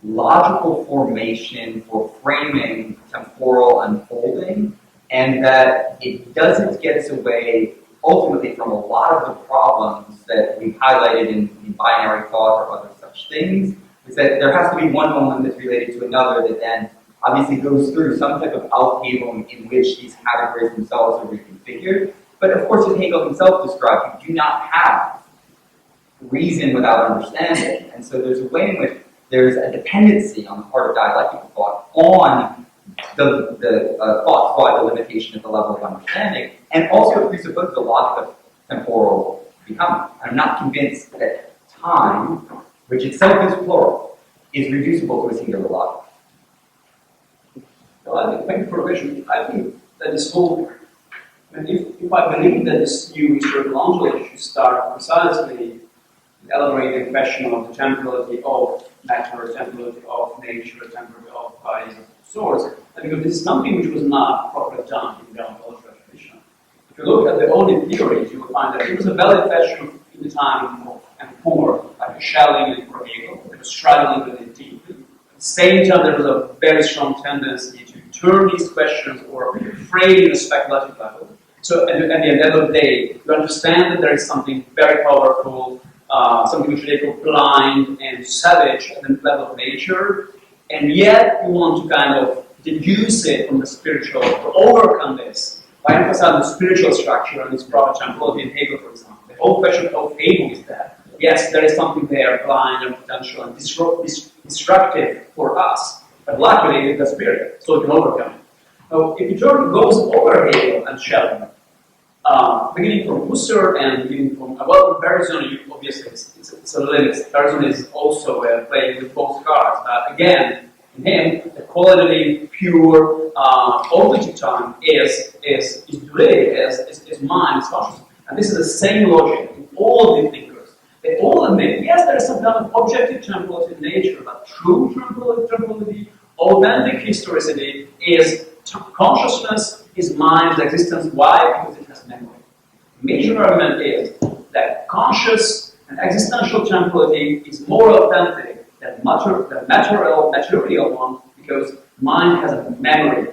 logical formation for framing temporal unfolding, and that it doesn't get us away ultimately from a lot of the problems that we've highlighted in binary thought or other such things, is that there has to be one moment that's related to another that then obviously goes through some type of upheaval in which these categories themselves are reconfigured. But of course, as Hegel himself described, you do not have reason without understanding. And so there's a way in which there's a dependency on the part of dialectical thought on the thought squad delimitation at the level of understanding, and also it presupposes the logic of temporal becoming. I'm not convinced that time, which itself is plural, is reducible to a singular logic. Well, thank you for the question. I think that this whole, if I believe that this new historical ontology should start precisely elaborating the question of the temporality of matter, temporality of nature, temporality of bodies of source, I think this is something which was not properly done in the ontological tradition. If you look at the only theories, you will find that it was a valid question in the time of and for, like Schelling and for Hegel. They were struggling with it deeply. At the same time, there was a very strong tendency to turn these questions or frame in a speculative level. So at the end of the day, you understand that there is something very powerful, something which they call blind and savage at the level of nature, and yet you want to kind of deduce it from the spiritual, to overcome this, by emphasizing the spiritual structure and its proper temporality in Hegel, for example. The whole question of Hegel is that, yes, there is something there, blind and potential and destructive for us, but luckily it's the spirit, so we can overcome it. Now, if you turn goes over Hegel and Schelling, beginning from Husserl and beginning from, well, Bergson, obviously it's a limit. Bergson is also playing with both cards. Again, in him, the qualitative, pure, objective time is duality, is mind, is consciousness. And this is the same logic in all the thinkers. They all admit, yes, there is some kind of objective temporality in nature, but true temporality, authentic historicity is consciousness, is mind's existence. Why? Because it has memory. The major argument is that conscious and existential temporality is more authentic than material one, because mind has a memory.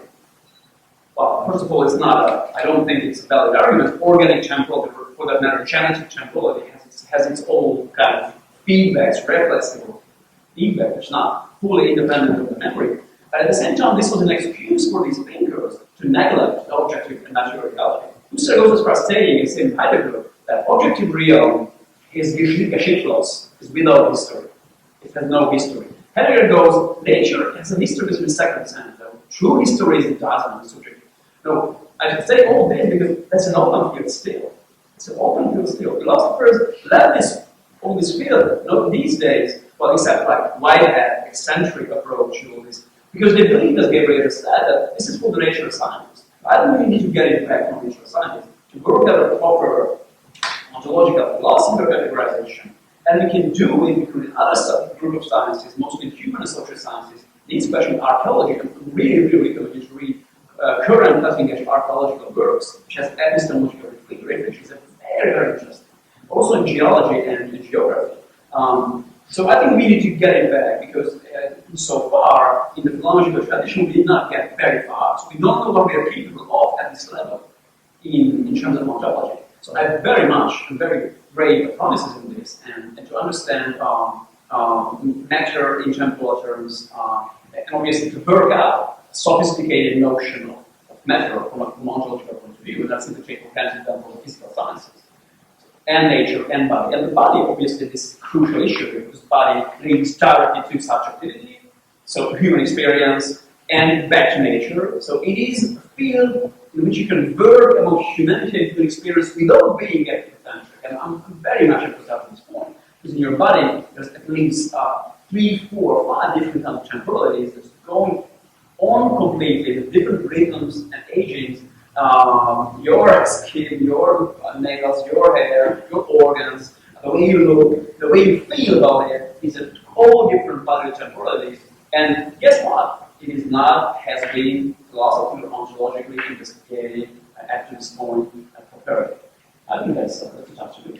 Well, first of all, it's not I don't think it's a valid argument. Organic temporality, for that matter, genetic temporality has its own kind of feedbacks, reflexive feedback, which is not fully independent of the memory. But at the same time, this was an excuse for these thinkers to neglect the objective and natural reality. Husserl goes as far as saying in Heidegger that objective realm is Geschichtlos, is without history. It has no history. Heidegger goes, nature has a history in the second sense. True history is it doesn't have subjective. No, I should say all this because that's an open field still. It's an open field still. Philosophers let all this field, these days, well, except like Whitehead, eccentric approach to all this, because they believe, as Gabriel said, that this is for the nature of science. I don't really need to get it back from nature of science to work out a proper ontological philosophy categorization. And we can do it between other group of sciences, mostly human and social sciences, especially archaeology, and really recommend you to read current cutting-edge archaeological works, which has epistemological reflection, which is very, very interesting. Also in geology and in geography. So I think we need to get it back because so far in the philological tradition we did not get very far. So we don't know what we are capable of at this level in terms of ontology. So I have very great promises in this and to understand matter in temporal terms and obviously to work out a sophisticated notion of matter from an ontological point of view, and that's in the case of Kant's example of physical sciences. And nature and body. And the body, obviously, this is a crucial issue because body links directly to subjectivity, so human experience, and back to nature. So it is a field in which you can work among humanity and human experience without being ethnocentric. And I'm very much emphasizing this point. Because in your body, there's at least 3, 4, 5 different kinds of temporalities that's going on completely with different rhythms and agings. Your skin, your nails, your hair, your organs, the way you look, the way you feel about it is a whole different bodily temporalities. And guess what? It is not, has been philosophically or ontologically investigated at this point and prepared. I think that's a tough to do.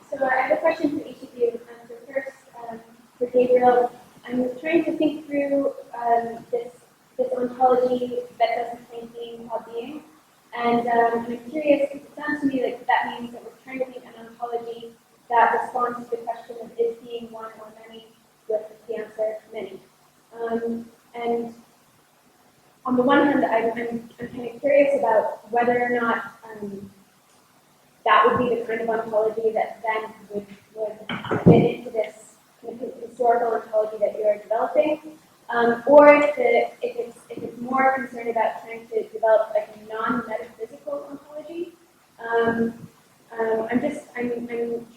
So I have a question for each of you. So first, for Gabriel, I'm trying to think through this ontology that doesn't claim being called being. And I'm curious, because it sounds to me like that means that we're trying to think an ontology that responds to the question of is being one or many, with the answer many. And on the one hand, I'm kind of curious about whether or not that would be the kind of ontology that then would fit into this kind of historical ontology that you're developing. Or if it's more concerned about trying to develop like a non-metaphysical ontology. I'm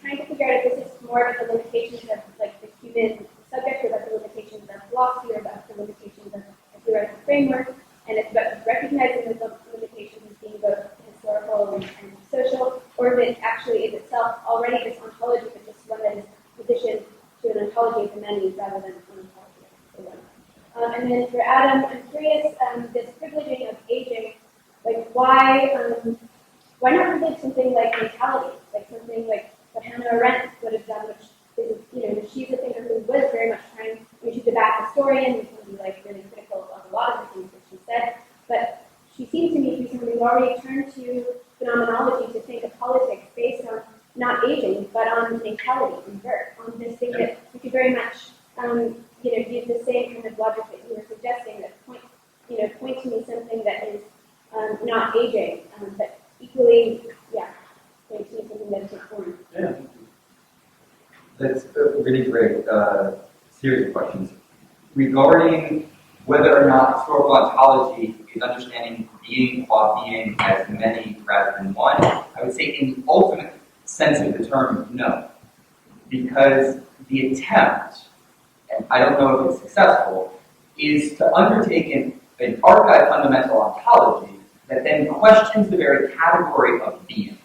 trying to figure out if this is more about the limitations of like the human subject, or about the limitations of philosophy, or about the limitations of a theoretical framework, and it's about recognizing the limitations as being both historical and social, or if it actually is itself already this ontology, but just one that is positioned to an ontology of the many rather than an ontology of the one. And then for Adam, I'm curious, this privileging of aging, like why not privilege something like mentality, like something like what Hannah Arendt would have done, which is, she's a thinker who was very much trying, she's a back historian, who's going to be she said, but she seems to me to be someone who's already turned to phenomenology to think of politics based on not aging, but on mentality and birth, on this thing that we could very much, use the same kind of logic that you were suggesting, that point to me something that is not aging, but equally, point to me something that is informed. Yeah. That's a really great series of questions. Regarding whether or not historical ontology is understanding being qua being as many rather than one, I would say in the ultimate sense of the term, no. Because the attempt, and I don't know if it's successful, is to undertake an archive fundamental ontology that then questions the very category of being.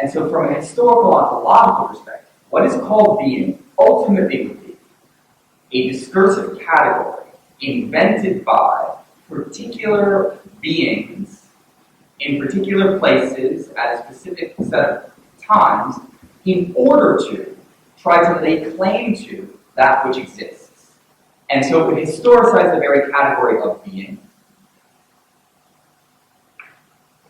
And so from a historical ontological perspective, what is called being ultimately would be a discursive category invented by particular beings in particular places at a specific set of times in order to try to lay claim to that which exists. And so it would historicize the very category of being.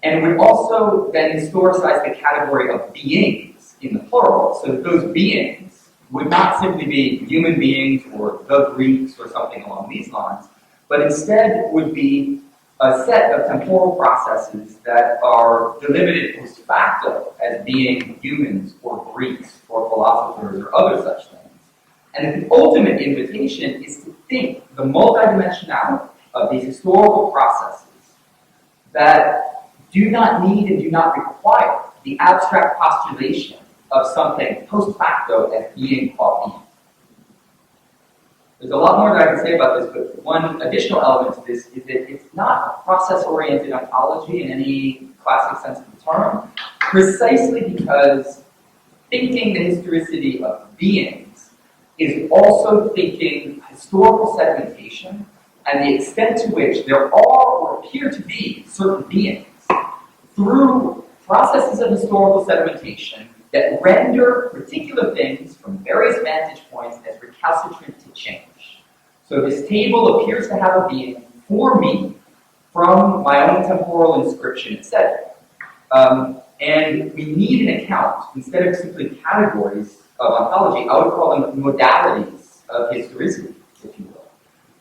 And it would also then historicize the category of beings in the plural, so that those beings would not simply be human beings or the Greeks or something along these lines, but instead would be a set of temporal processes that are delimited post facto as being humans or Greeks or philosophers or other such things. And that the ultimate invitation is to think the multidimensionality of these historical processes that do not need and do not require the abstract postulation of something post facto as being qua being. There's a lot more that I can say about this, but one additional element to this is that it's not a process-oriented ontology in any classic sense of the term, precisely because thinking the historicity of beings is also thinking historical sedimentation and the extent to which there are or appear to be certain beings through processes of historical sedimentation that render particular things from various vantage points as recalcitrant to change. So this table appears to have a being for me from my own temporal inscription, etc. And we need an account, instead of simply categories of ontology, I would call them modalities of historicity, if you will.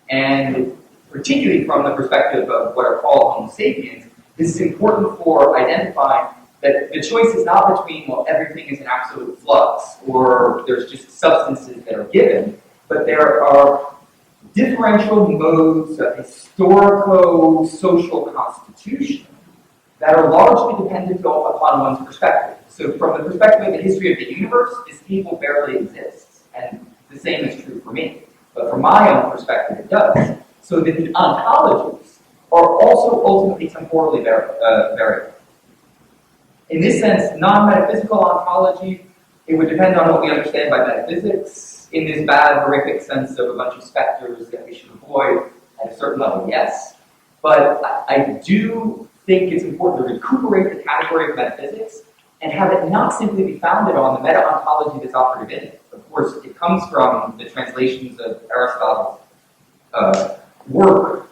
And particularly from the perspective of what are called Homo sapiens, this is important for identifying that the choice is not between, well, everything is an absolute flux, or there's just substances that are given, but there are differential modes of historico-social constitution that are largely dependent upon one's perspective. So from the perspective of the history of the universe, this table barely exists, and the same is true for me. But from my own perspective, it does. So that the ontologies are also ultimately temporally variable. In this sense, non-metaphysical ontology, it would depend on what we understand by metaphysics. In this bad, horrific sense of a bunch of specters that we should avoid at a certain level, yes. But I do think it's important to recuperate the category of metaphysics and have it not simply be founded on the meta-ontology that's operative in it. Of course, it comes from the translations of Aristotle's work,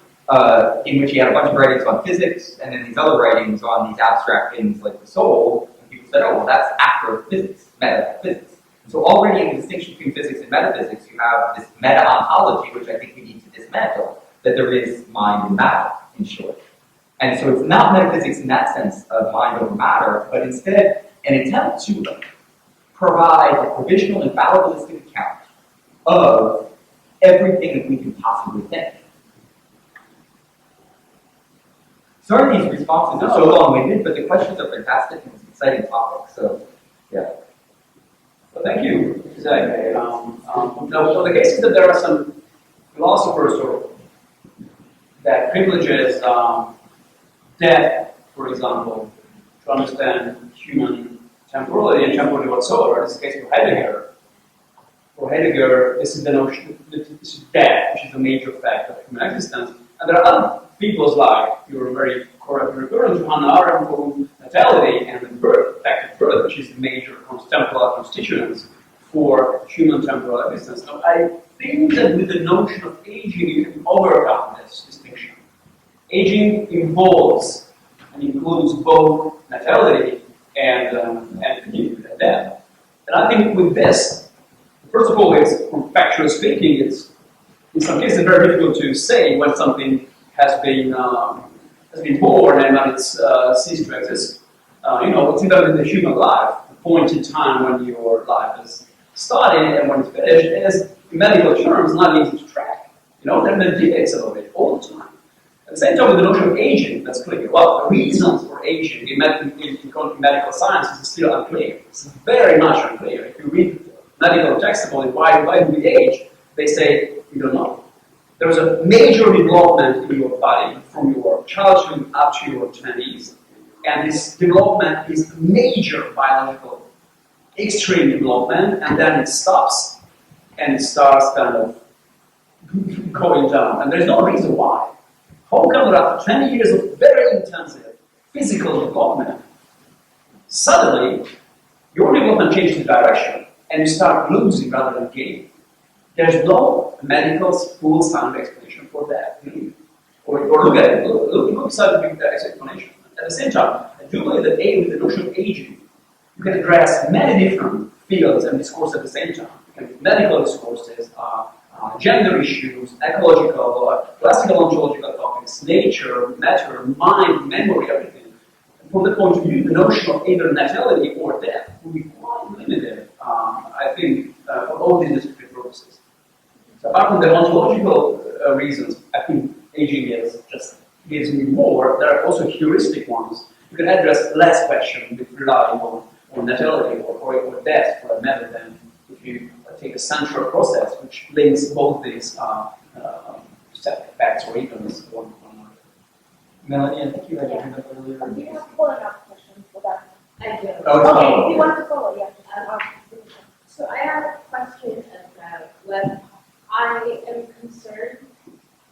in which he had a bunch of writings on physics, and then these other writings on these abstract things like the soul. And people said, oh, well, that's astrophysics, metaphysics. So already in the distinction between physics and metaphysics, you have this meta-ontology, which I think we need to dismantle, that there is mind and matter, in short. And so it's not metaphysics in that sense of mind over matter, but instead an attempt to provide a provisional and fallibilistic account of everything that we can possibly think. Sorry these responses are so long-winded, but the questions are fantastic and it's an exciting topic, so yeah. Well, thank you, exactly. So the case is that there are some philosophers that privileges death, for example, to understand human temporality and temporality whatsoever. This is the case for Heidegger. For Heidegger, this is the notion, this is death, which is a major fact of human existence. And there are other peoples like, you're very correct referring to Hannah Arendt, who natality and the birth, fact of birth, which is the major temporal constituents for human temporal existence. Now, I think that with the notion of aging, you can overcome this distinction. aging involves and includes both natality and death. And I think with this, first of all, it's from factually speaking, it's in some cases very difficult to say when something has been born and when it's ceased to exist. It's even in the human life, the point in time when your life is started and when it's finished is, in medical terms, not easy to track. There are debates about it all the time. At the same time, with the notion of aging, that's clear. Well, the reasons for aging in medical science is still unclear. It's very much unclear. If you read medical texts about it, why do we age? They say, we don't know. There is a major development in your body from your childhood up to your 20s. And this development is major biological, extreme development, and then it stops, and it starts kind of going down. And there's no reason why. How come that after 20 years of very intensive physical development, suddenly your development changes direction, and you start losing rather than gaining? There's no medical full sound explanation for that. Or look at it, look scientific explanation. At the same time, I do believe that with the notion of aging, you can address many different fields and discourse at the same time. You can medical discourses, gender issues, ecological, classical ontological topics, nature, matter, mind, memory, everything. And from the point of view, the notion of either natality or death will be quite limited, I think, for all these discrete purposes. So apart from the ontological reasons, I think aging just gives me more. There are also heuristic ones. You can address less questions with relying on natality or death for a matter than if you take a central process which links both these facts or events one another. Melanie, I think you had your hand up earlier. Do you have follow-up questions for that? I do. Okay, if you want to follow, yeah. So I have a question about whether I am concerned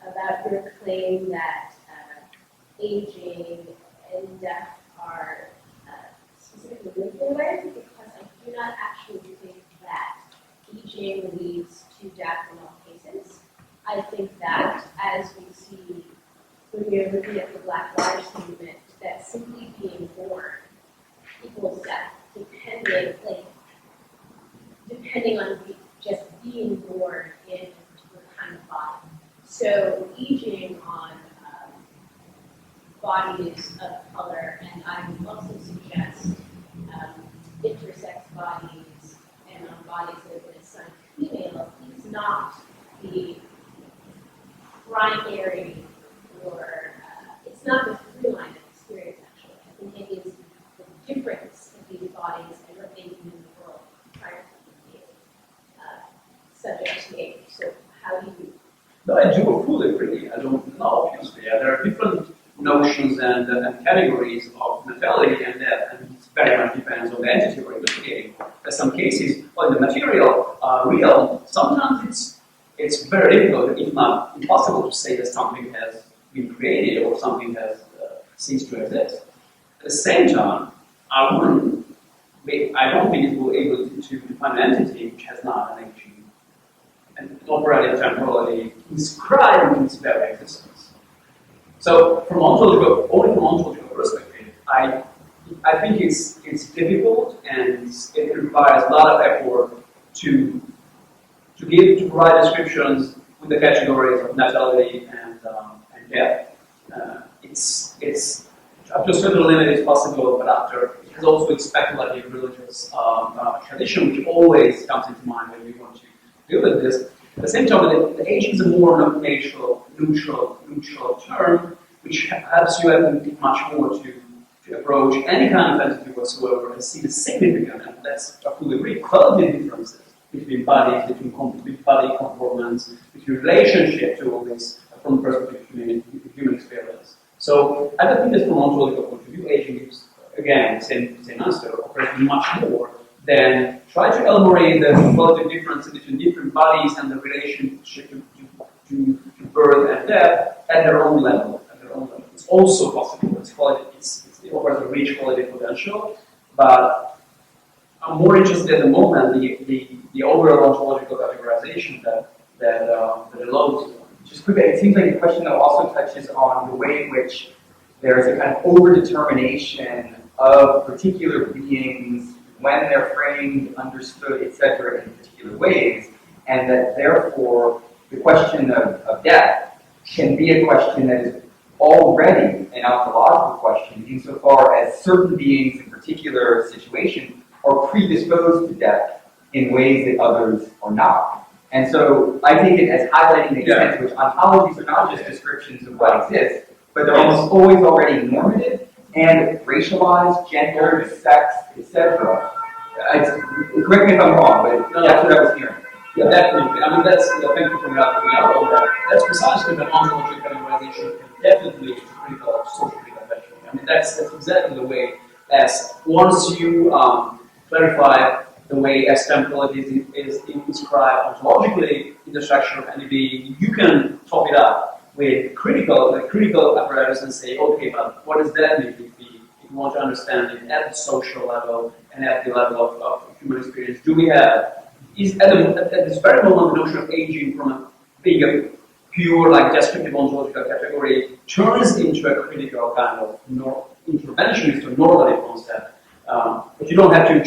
about your claim that aging and death are specifically linked in a way, because I do not actually think that aging leads to death in all cases. I think that, as we see when we are looking at the Black Lives Movement, that simply being born equals death, depending on just being born in a particular kind of body. So aging on bodies of color, and I would also suggest intersex bodies and on bodies that have been assigned female, is not the primary or it's not the through line of experience actually. I think it is the difference of these bodies and what they do in the world prior to being subject to age. So how do you? No, I do fully agree. I don't know, obviously. There are different notions and categories of natality and death, and it very much depends on the entity we're investigating. In some cases, in the material realm, sometimes it's very difficult, if not impossible, to say that something has been created or something has ceased to exist. At the same time, I don't think it will be able to define an entity which has not an aging and operative temporality inscribed in its very existence. So, from ontological perspective, I think it's difficult and it requires a lot of effort to provide descriptions with the categories of natality and death. It's up to a certain limit it's possible, but after it has also its speculative religious tradition, which always comes into mind when we want to deal with this. At the same time, the age is a more neutral term, which helps you much more to approach any kind of entity whatsoever and see the significant, and that's I fully agree, qualitative differences between bodies, between body conformance, between relationship to all this from the perspective of human experience. So I don't think that from an ontological point of view, aging is, again, same answer, offers much more than try to elaborate the qualitative difference between different bodies and the relationship to birth and death at their own level. It's also possible. It offers a rich quality potential, but I'm more interested at the moment the overall ontological categorization that allows just quickly, it seems like the question though also touches on the way in which there's a kind of overdetermination of particular beings when they're framed, understood, etc., in particular ways, and that therefore the question of death can be a question that is already an ontological question insofar as certain beings in particular situations are predisposed to death in ways that others are not. And so I take it as highlighting the extent to which ontologies are not just descriptions of what exists, but they're almost always already normative and racialized, gendered, sex, etc. Correct me if I'm wrong, but that's what I was hearing. Yeah, definitely. I mean, that's, thank you for bringing out all that. That's precisely the ontological categorization can definitely lead to critical, social critical question. I mean, that's exactly the way as once you clarify the way as temporality is inscribed ontologically in the structure of any being, you can top it up with critical apparatus and say, okay, but what does that mean if you want to understand it at the social level and at the level of human experience? Do we have is at this very moment the notion of aging from being a pure like descriptive ontological category turns into a critical kind of interventionist or normative concept. But you don't have to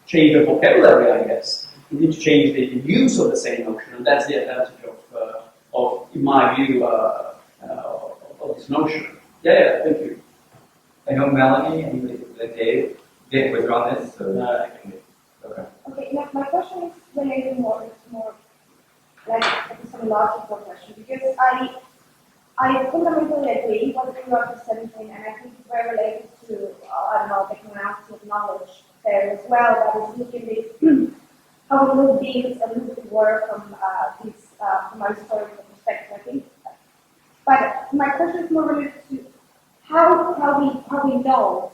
change the vocabulary, I guess. You need to change the use of the same notion, and that's the advantage of in my view, of this notion. Yeah, thank you. I know Melanie and Dave was on this, so I can. Okay. Okay, my question is related more like a epistemological question, because I fundamentally agree what you are presenting, and I think it's very related to, I don't know, the commonality of knowledge there as well, that is looking at how we look beings and look at the work from a historical perspective, I think. But my question is more related to how we know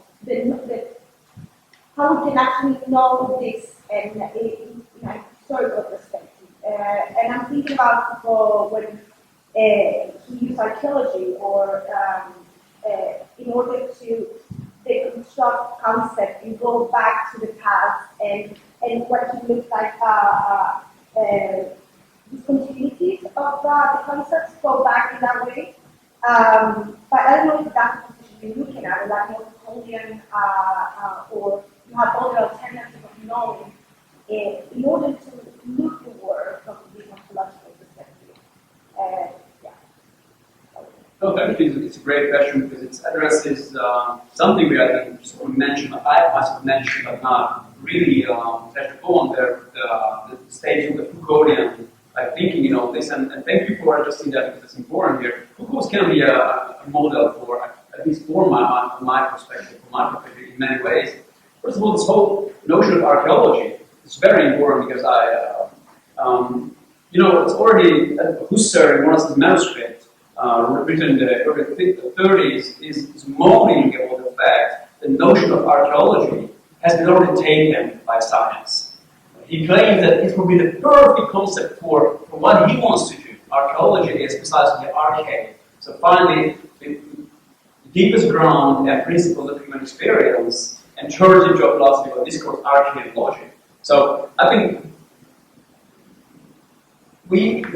how we can actually know this in a historical perspective. And I'm thinking about people when he used archaeology or in order to deconstruct concept and go back to the past and what he looks like discontinuities of the concepts go back in that way. But I don't know if that's the position you're looking at, like more Napoleon or you have other alternatives of knowing in order to look the work from the ontological perspective. Yeah. No, thank you. It's a great question because it addresses something we I think sort of mentioned, I must have mentioned, but not really touched upon the stage of the Foucauldian thinking, this. And thank you for adjusting that because it's important here. Foucault can be a model for, at least for my perspective, in many ways. First of all, this whole notion of archaeology is very important because it's already Husserl in one of his manuscripts written in the early 30s is moaning about the fact the notion of archaeology has been already taken by science. He claims that it will be the perfect concept for what he wants to do. Archaeology is precisely the arche. So finally, the deepest ground and principle of human experience and turns into a philosophical discourse, archaeology. So I think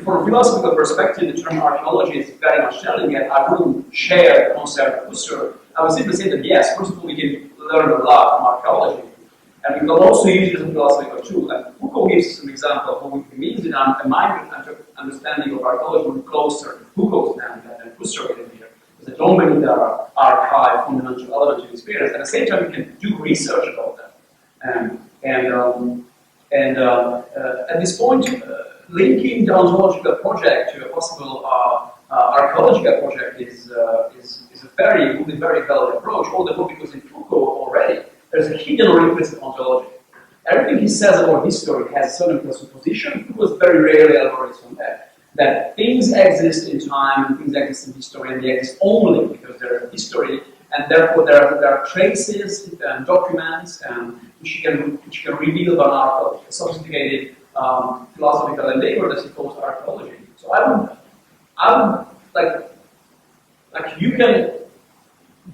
from a philosophical perspective, the term archaeology is very much telling it. I wouldn't share the concept of Husserl. I would simply say that yes, first of all, we can learn a lot from archaeology. And we can also use it as a philosophical tool. And Foucault gives some example of what it means in my understanding of archaeology would be closer to Foucault's than Husserl in here. Because they don't bring the archive fundamental element to experience. At the same time, we can do research about them. At this point, linking the ontological project to a possible archaeological project is a very valid approach. All the more because in Foucault already there's a hidden or implicit ontology. Everything he says about history has a certain presupposition. Foucault very rarely elaborates on that things exist in time and things exist in history, and they exist only because they're history, and therefore there are traces and documents which you can reveal on our sophisticated philosophical endeavor that he calls archaeology. So I would like you can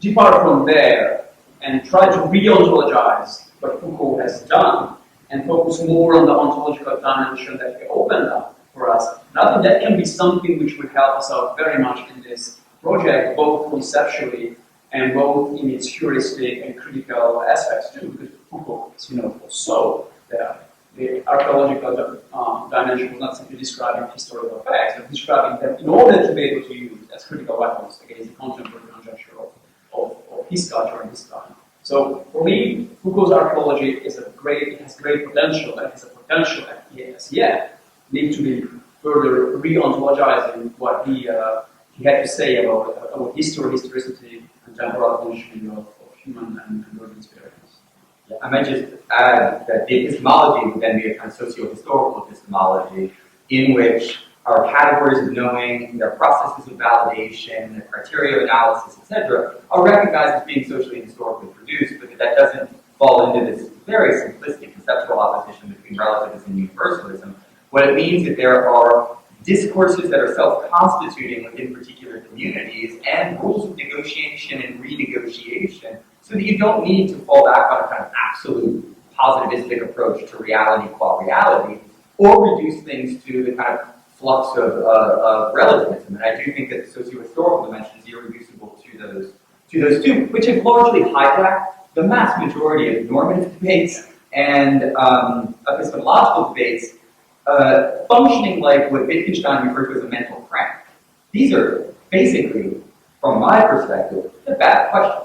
depart from there and try to re-ontologize what Foucault has done and focus more on the ontological dimension that he opened up for us. And I think that can be something which would help us out very much in this project, both conceptually and both in its heuristic and critical aspects too, because Foucault, as you know, foresaw that the archaeological dimension was not simply describing historical facts, but describing them in order to be able to use as critical weapons against the contemporary conjecture of his culture and his time. So for me, Foucault's archaeology is it has great potential, and has a potential as yet need to be further re-ontologizing what he had to say about history, historicity, and temporal conditioning of human and world experience. Yeah, I might just add that the epistemology would then be a kind of socio-historical epistemology in which our categories of knowing, their processes of validation, their criteria of analysis, etc., are recognized as being socially and historically produced, but that doesn't fall into this very simplistic conceptual opposition between relativism and universalism. What it means is that there are discourses that are self-constituting within particular communities and rules of negotiation and renegotiation, so that you don't need to fall back on a kind of absolute positivistic approach to reality qua reality, or reduce things to the kind of flux of relativism. And I do think that the socio-historical dimension is irreducible to those two, which have largely hijacked the mass majority of normative debates and epistemological debates, functioning like what Wittgenstein referred to as a mental crank. These are basically, from my perspective, the bad questions,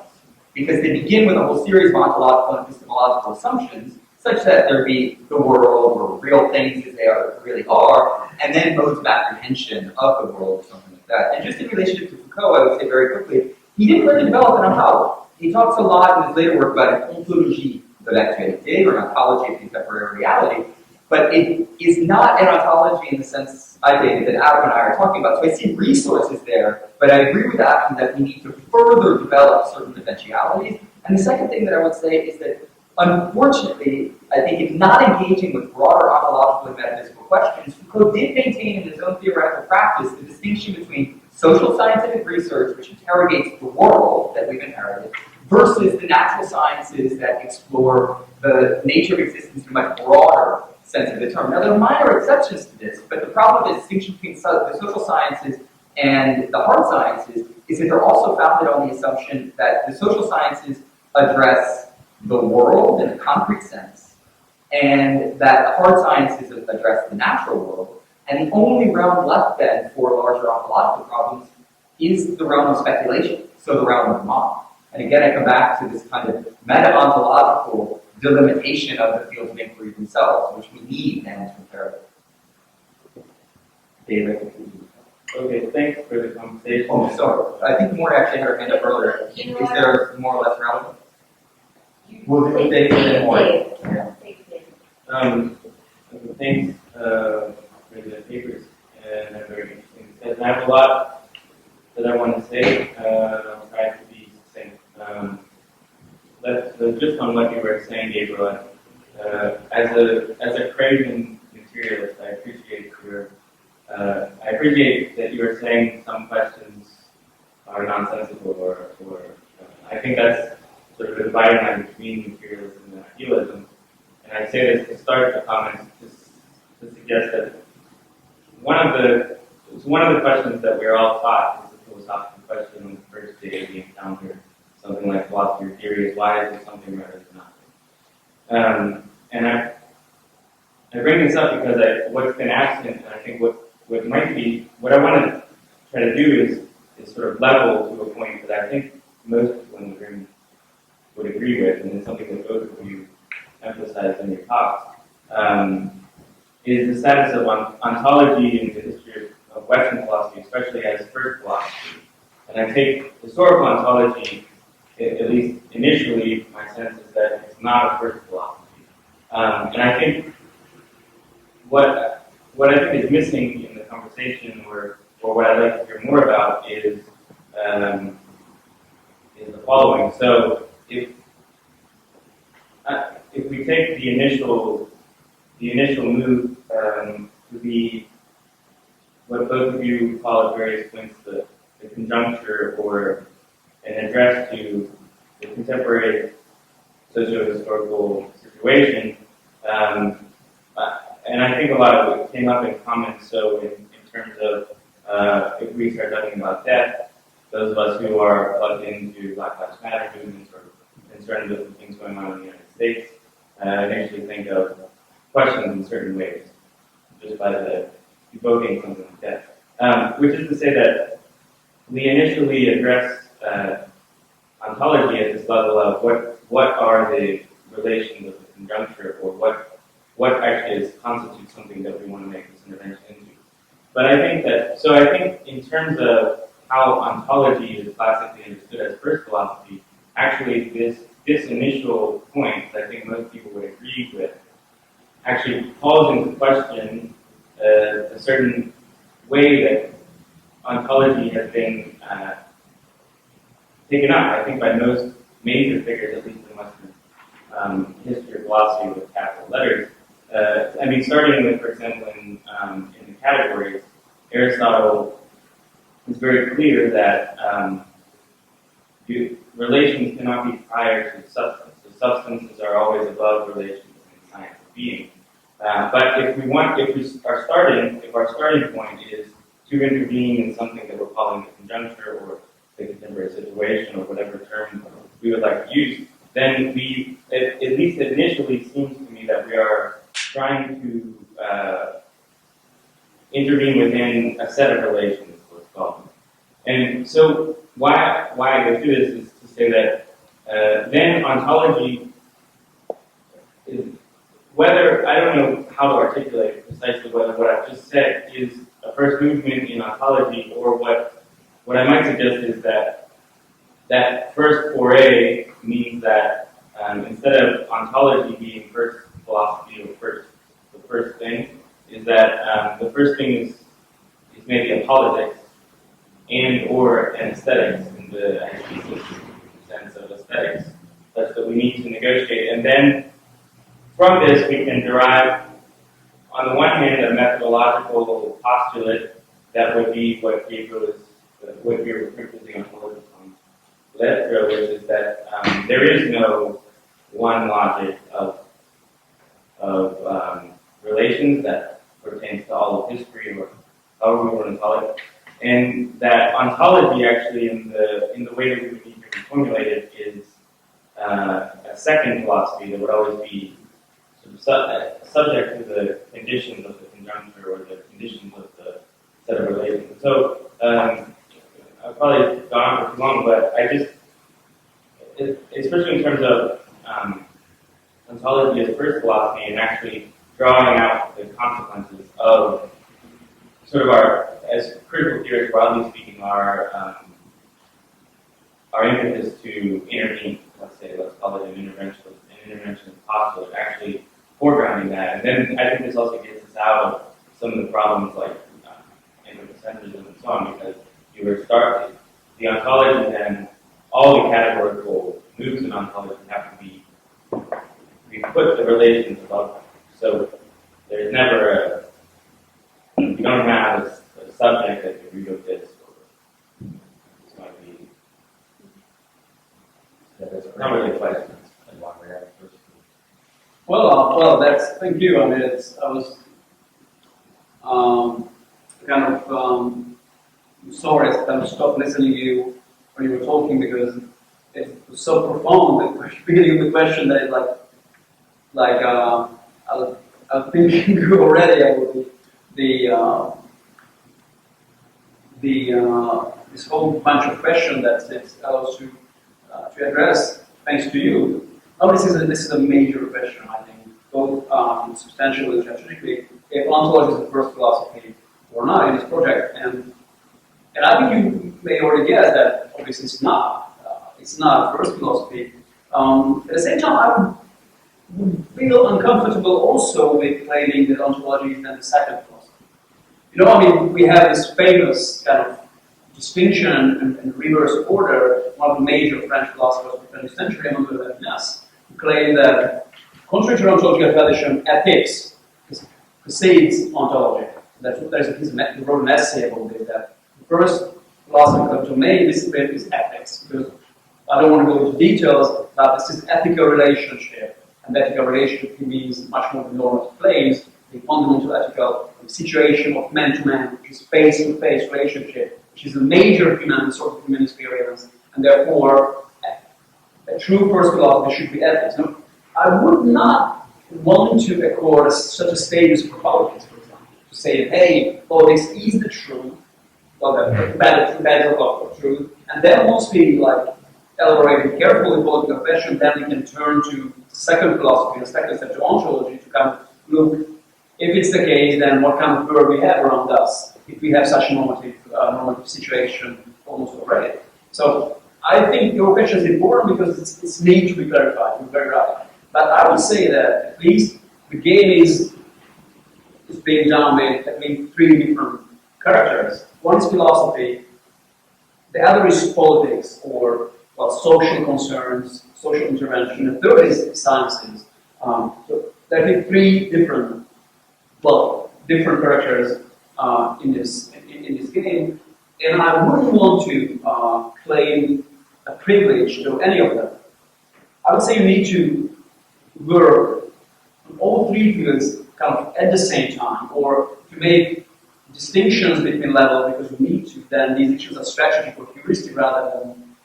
because they begin with a whole series of ontological and epistemological assumptions, such that there be the world or real things as they really are, and then modes of apprehension of the world or something like that. And just in relationship to Foucault, I would say very quickly, he didn't really develop an ontology. He talks a lot in his later work about an ontology de l'actualité, or an ontology of contemporary reality, but it is not an ontology in the sense, I think, that Adam and I are talking about. So I see resources there, but I agree with Adam that we need to further develop certain potentialities. And the second thing that I would say is that, unfortunately, I think in not engaging with broader ontological and metaphysical questions, Foucault did maintain in his own theoretical practice the distinction between social scientific research, which interrogates the world that we've inherited, versus the natural sciences that explore the nature of existence in a much broader sense of the term. Now, there are minor exceptions to this, but the problem with the distinction between the social sciences and the hard sciences is that they're also founded on the assumption that the social sciences address the world in a concrete sense, and that the hard sciences address the natural world, and the only realm left then for larger ontological problems is the realm of speculation, so the realm of mind. And again, I come back to this kind of meta-ontological delimitation of the fields of inquiry themselves, which we need then to compare them. David? Okay, thanks for the conversation. Oh, sorry. I think Maury actually had her hand up earlier. Is there more or less relevant? We'll do David and Maury. Yeah. Thanks for the papers, and they're very interesting. And I have a lot that I want to say. I'll try to be succinct. Just on what you were saying, Gabriel, as a craven materialist, I appreciate that you are saying some questions are nonsensical, or I think that's sort of a dividing line between materialism and idealism. And I say this to start the comments to suggest that one of the questions that we're all taught is a philosophical question on the first day we encounter something like philosophy or theory is, why is it something rather than nothing? And I bring this up because what's been absent, and I think what I want to try to do is sort of level to a point that I think most people in the room would agree with, and it's something that both of you emphasized in your talks, is the status of ontology in the history of Western philosophy, especially as first philosophy. And I take historical ontology, at least initially, my sense is that it's not a first philosophy. And I think what I think is missing in the conversation, or what I'd like to hear more about, is the following. So if we take the initial move to be what both of you call at various points the conjuncture, or an address to the contemporary socio-historical situation, and I think a lot of it came up in comments. So in terms of if we start talking about death, those of us who are plugged into Black Lives Matter movements or concerned with the things going on in the United States, initially think of questions in certain ways, just by the evoking something like that. Which is to say that we initially addressed ontology at this level of what are the relations of the conjuncture, or what actually constitutes something that we want to make this intervention into. But I think that, so I think in terms of how ontology is classically understood as first philosophy, actually this initial point, I think most people would agree with, actually calls into question a certain way that ontology has been taken up, I think, by most major figures, at least in Western history or philosophy with capital letters. I mean, starting with, for example, in the categories, Aristotle is very clear that relations cannot be prior to substance. So substances are always above relations in science of being. But if our starting point is to intervene in something that we're calling the conjuncture or the contemporary situation or whatever term we would like to use, then at least initially seems to me that we are trying to intervene within a set of relations, what's called. And so why I go through this is to say that then ontology is, whether, I don't know how to articulate precisely whether what I've just said is a first movement in ontology, or what I might suggest is that first foray means that instead of ontology being first philosophy or the first thing, is that the first thing is maybe a politics and or an aesthetics in the ATC sense of aesthetics, such that we need to negotiate. And then from this we can derive, on the one hand, a methodological postulate that would be what Gabriel is, what you're referring ontology from Lettre, which is that there is no one logic of relations that pertains to all of history, or however we want to call it, and that ontology actually, in the way that we would need to reformulate it, is a second philosophy that would always be sort of subject to the conditions of the conjuncture or the conditions of the set of relations. So I've probably gone on for too long, but I just, especially in terms of ontology as first philosophy and actually drawing out the consequences of sort of our, as critical theorists, broadly speaking, our impetus to intervene, let's call it an interventionist postulate, actually foregrounding that. And then I think this also gets us out of some of the problems like anthropocentrism and so on, because you were starting the ontology, then all the categorical moves in ontology have to be, we put the relations above them. So there's never you don't have a subject that can read of this, or it's going to be, not really a question. Well, thank you. I mean, I was kind of sorry I stopped listening to you when you were talking, because it was so profound. The beginning of the question that it's I'm thinking already about this whole bunch of questions that it's allows to address thanks to you. Now this is a major question, I think, both substantially and strategically, if ontology is the first philosophy or not in this project. And I think you may already guess that obviously it's not a first philosophy. At the same time, I would feel uncomfortable also with claiming that ontology is then the second philosophy. You know, I mean, we have this famous kind of distinction and reverse order. One of the major French philosophers of the 20th century, Emmanuel Levinas, who claimed that, contrary to ontological tradition, ethics precedes ontology. He wrote an essay about this, that the first philosophical domain discipline is ethics. Because I don't want to go into details, but this is ethical relationship. And ethical relationship means much more than normative claims. a fundamental ethical situation of man-to-man, which is face-to-face relationship, which is a major sort of human experience, and therefore a true first philosophy should be ethics. No, I would not want to accord such a status for politics, for example, to say, hey, politics is the truth, well, the battle of truth, and then once we elaborate carefully political question, then we can turn to the second philosophy, the second step to ontology, to kind of look, if it's the case, then what kind of world we have around us, if we have such a normative situation almost already. So I think your question is important because it's need to be clarified, you're very right. But I would say that at least the game is being done with at least three different characters. One is philosophy, the other is politics or social concerns, social intervention, and the third is sciences. So there are three different characters in this game, and I wouldn't want to claim a privilege to any of them. I would say you need to work on all three fields kind of at the same time, or to make distinctions between levels because you need to, then these issues are strategic or heuristic rather than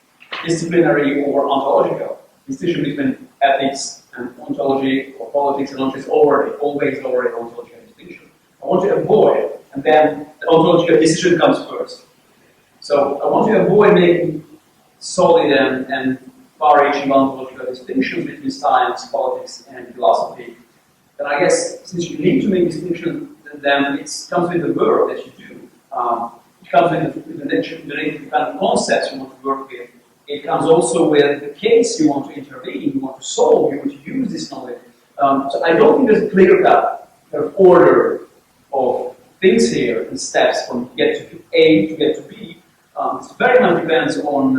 disciplinary or ontological. Distinction between ethics and ontology or politics and ontology is always already ontological distinction. I want to avoid, and then the ontological decision comes first. So I want to avoid making solid and far-reaching ontological distinctions between science, politics, and philosophy. Then I guess since you need to make distinctions, then it comes with the work that you do. It comes with the nature, the kind of concepts you want to work with. It comes also with the case you want to intervene, you want to solve, you want to use this knowledge. So I don't think there's a clear-cut order of things here and steps from get to A to get to B. It very much depends on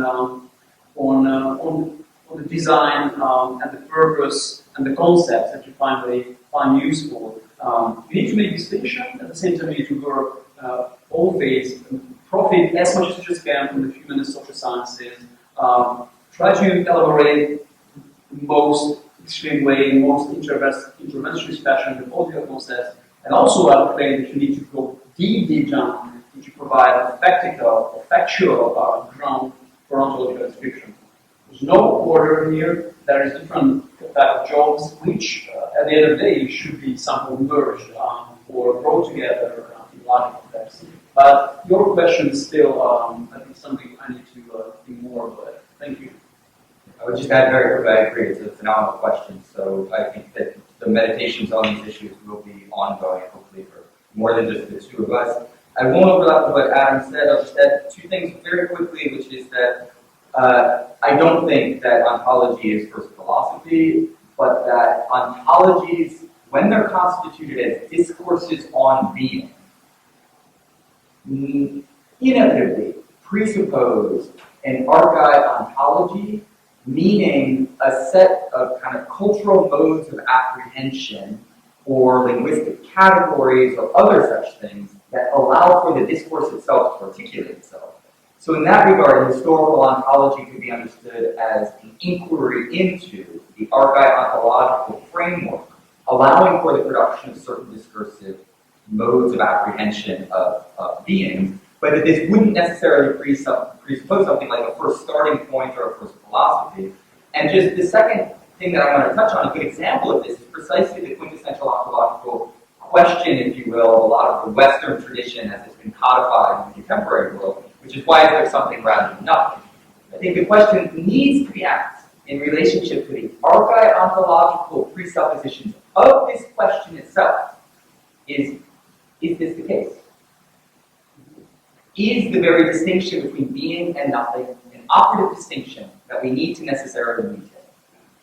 the design and the purpose and the concepts that you find useful. You need to make distinction, at the same time you need to work all fields, profit as much as you just can from the human and social sciences. Try to elaborate the most extreme way, most interventionist fashion, the political concepts, and also I would claim that you need to go deep down to provide a factual ground for ontological description. There's no order here. There is different type of jobs which, at the end of the day, should be somehow merged or brought together in larger context. But your question is still, I think, something I need to think more about. Thank you. I would just add very quickly, I agree, it's a phenomenal question. So I think that the meditations on these issues will be ongoing, hopefully, for more than just the two of us. I won't overlap with what Adam said. I'll just add two things very quickly, which is that I don't think that ontology is first philosophy, but that ontologies, when they're constituted as discourses on being, inevitably presuppose an archetype ontology, meaning a set of kind of cultural modes of apprehension or linguistic categories or other such things that allow for the discourse itself to articulate itself. So in that regard, historical ontology could be understood as an inquiry into the archetype ontological framework, allowing for the production of certain discursive modes of apprehension of beings, but that this wouldn't necessarily presuppose something like a first starting point or a first philosophy. And just the second thing that I want to touch on, a good example of this, is precisely the quintessential ontological question, if you will, of a lot of the Western tradition as it's been codified in the contemporary world, which is why is there something rather than nothing? I think the question needs to be asked in relationship to the archetype ontological presuppositions of this question itself. Is this the case? Is the very distinction between being and nothing an operative distinction that we need to necessarily maintain?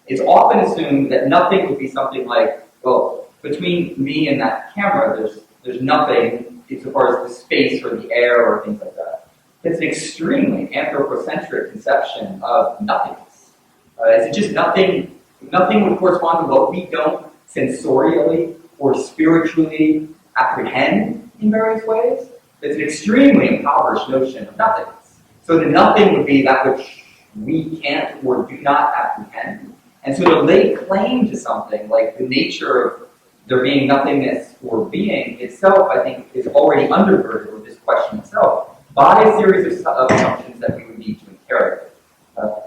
It's often assumed that nothing would be something like, well, between me and that camera, there's nothing insofar as the space or the air or things like that. It's an extremely anthropocentric conception of nothingness. Is it just nothing? Nothing would correspond to what we don't sensorially or spiritually apprehend in various ways. It's an extremely impoverished notion of nothingness. So the nothing would be that which we can't or do not apprehend. And so to lay claim to something like the nature of there being nothingness or being itself, I think, is already undergirded with this question itself by a series of assumptions that we would need to interrogate.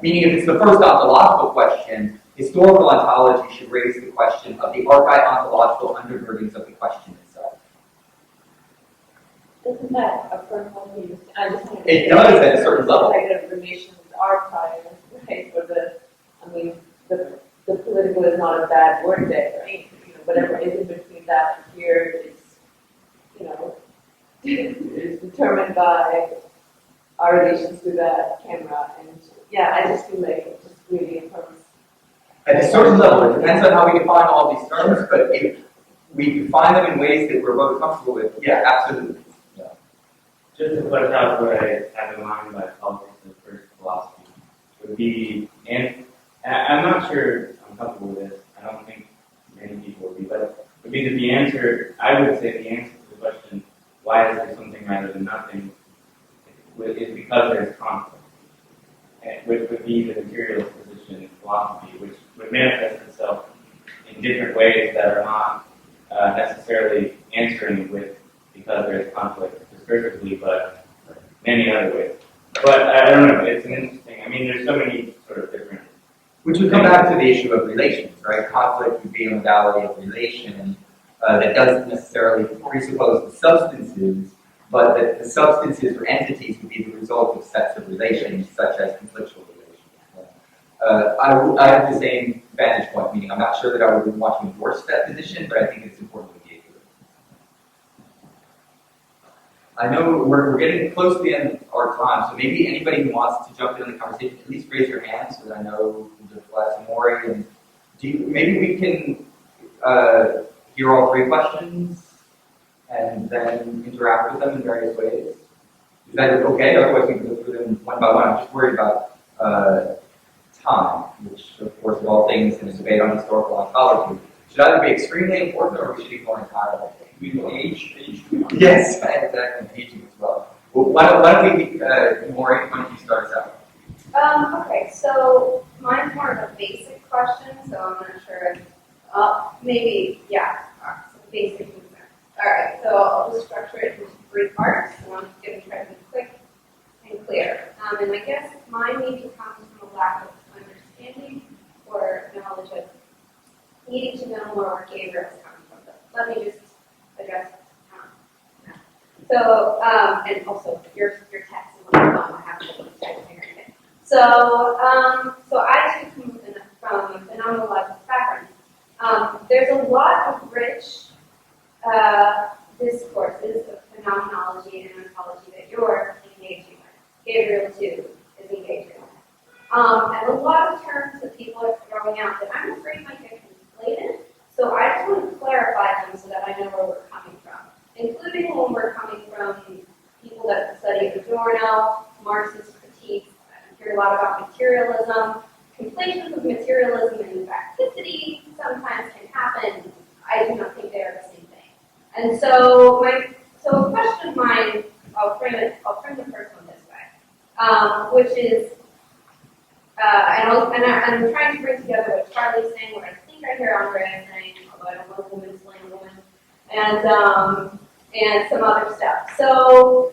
Meaning, if it's the first ontological question, historical ontology should raise the question of the archi-ontological undergirdings of the question itself. Doesn't that affirm what we used? I just wanted to It does at a certain level. Like a relation with archive, right? Or the political is not a bad word there, right? You know, whatever is in between that and here is, you know, is determined by our relations to that camera. And yeah, I just feel like it just really affirms. At a certain level, it depends on how we define all these terms, but if we define them in ways that we're both comfortable with, yeah, absolutely. Yeah. Just to flesh out what I have in mind by politics and first philosophy would be, and I'm not sure I'm comfortable with this, I don't think many people would be, but it would be that the answer, I would say the answer to the question, why is there something rather than nothing, is because there's conflict. Which would be the materialist position in philosophy, which would manifest itself in different ways that are not necessarily answering with because there's conflict discursively, but many other ways. But I don't know, it's an interesting, I mean, there's so many sort of different. Which would come back to the issue of relations, right? Conflict would be a modality of relation that doesn't necessarily presuppose the substances, but that the substances or entities would be the result of sets of relations, such as conflictual relations. I have the same vantage point, meaning I'm not sure that I would want to endorse that position, but I think it's important to engage with it. I know we're getting close to the end of our time, so maybe anybody who wants to jump in on the conversation, at least raise your hand so that I know the last more. And maybe we can hear all three questions and then interact with them in various ways. Is that okay? Otherwise we can go through them one by one. I'm just worried about time, which of course of all things in a debate on historical ontology should either be extremely important or we should ignore entirely. Age. Yes, exactly, aging as well. Why don't we, Maureen, why don't you start us out? Okay, so mine's more of a basic question, so I'm not sure if, maybe, yeah, some basic concerns. Alright, so I'll just structure it into three parts, and I'm just going to try to be quick and clear. And I guess mine maybe comes from a lack of understanding or knowledge of needing to know more where Gabriel is coming from. But let me just address that. So, and also your text is on the phone, I have to check it. So I too come from a phenomenological background. There's a lot of rich discourses of phenomenology and ontology that you're engaging with. Gabriel too is engaging with. And a lot of terms that people are throwing out that I'm afraid might get conflated. So I just want to clarify them so that I know where we're coming from, including when we're coming from people that study Adorno, Marxist critiques. I hear a lot about materialism. Conflations of materialism and facticity sometimes can happen. I do not think they are the same thing. And so a question of mine, I'll frame the first one this way, which is, and I'm trying to bring together what Charlie's saying, what I think I hear Andrea saying, although I don't know women's language, and some other stuff. So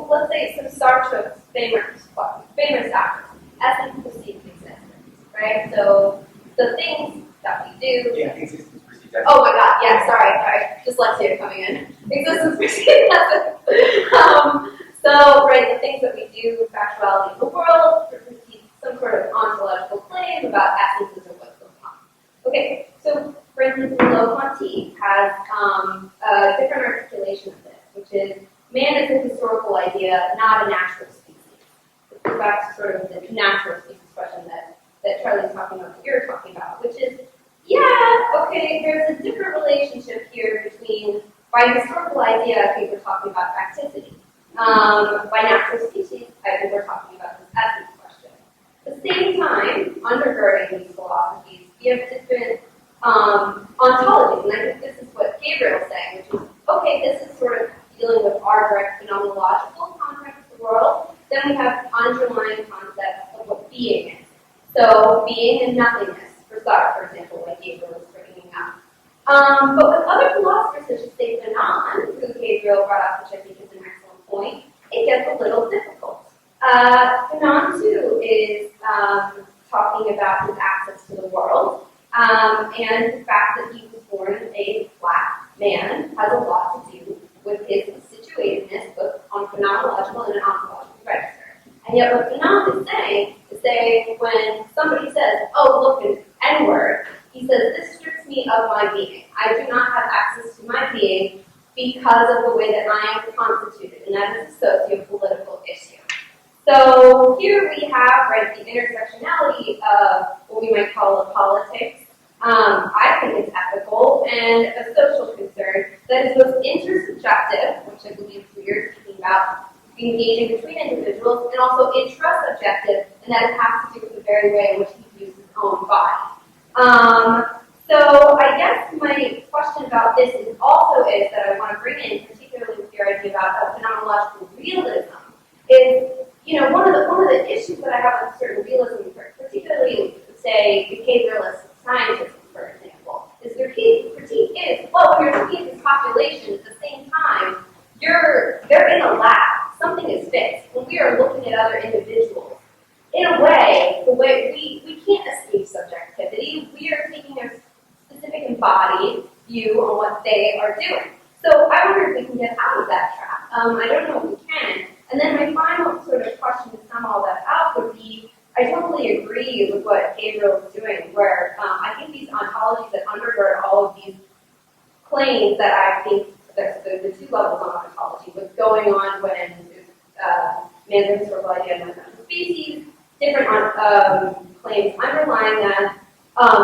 let's say some Sartre's famous doctrine, essence precedes existence, right? So the things that we do. Yeah, existence precedes essence. Oh my God! Yeah, sorry, dyslexia coming in. Existence precedes essence. So right, the things that we do, factuality in the world, precedes some sort of ontological claim about essences of what's going on. Okay, so for instance, Merleau-Ponty has a different articulation of this, which is man is a historical idea, not a natural species. Let's go back to sort of the natural species question that Charlie's talking about, that you're talking about, which is, yeah, okay, there's a different relationship here between, by historical idea, I think we're talking about facticity. By natural species, I think we're talking about this essence question. At the same time, undergirding these philosophies, we have different ontologies, and I think this is what Gabriel is saying, which is, okay, this is sort of dealing with our direct phenomenological context of the world. Then we have underlying concepts of what being is. So being and nothingness, for Sartre, for example, like Gabriel was bringing up. But with other philosophers such as say Fanon, who Gabriel brought up, which I think is an excellent point, it gets a little difficult. Fanon too is talking about his access to the world, and the fact that he was born a black man has a lot to do with his situatedness, both on phenomenological and an ontological register. And yet what Fanon is saying when somebody says, oh, look, an N-word, he says, this strips me of my being. I do not have access to my being because of the way that I am constituted, and that is a socio-political issue. So here we have, right, the intersectionality of what we might call a politics. I think it's ethical, and a social concern that is both intersubjective, which I believe we're speaking about engaging between individuals, and also intrasubjective, and that it has to do with the very way in which he views his own body. So I guess my question about this is that I want to bring in, particularly with your idea about phenomenological realism, is one of the issues that I have with certain realism, particularly say behavioralist scientists, for example, is their critique is, well, when you're looking at this population at the same time, they're in a lab, something is fixed. When we are looking at other individuals, in a way, the way we can't escape subjectivity. We are taking a specific embodied view on what they are doing. So I wonder if we can get out of that trap. I don't know if we can. And then my final sort of question to sum all that up would be, I totally agree with what Gabriel is doing, where I think these ontologies that undergird all of these claims that I think there's the two levels on ontology, what's going on when man's historical idea of natural species, different claims underlying that.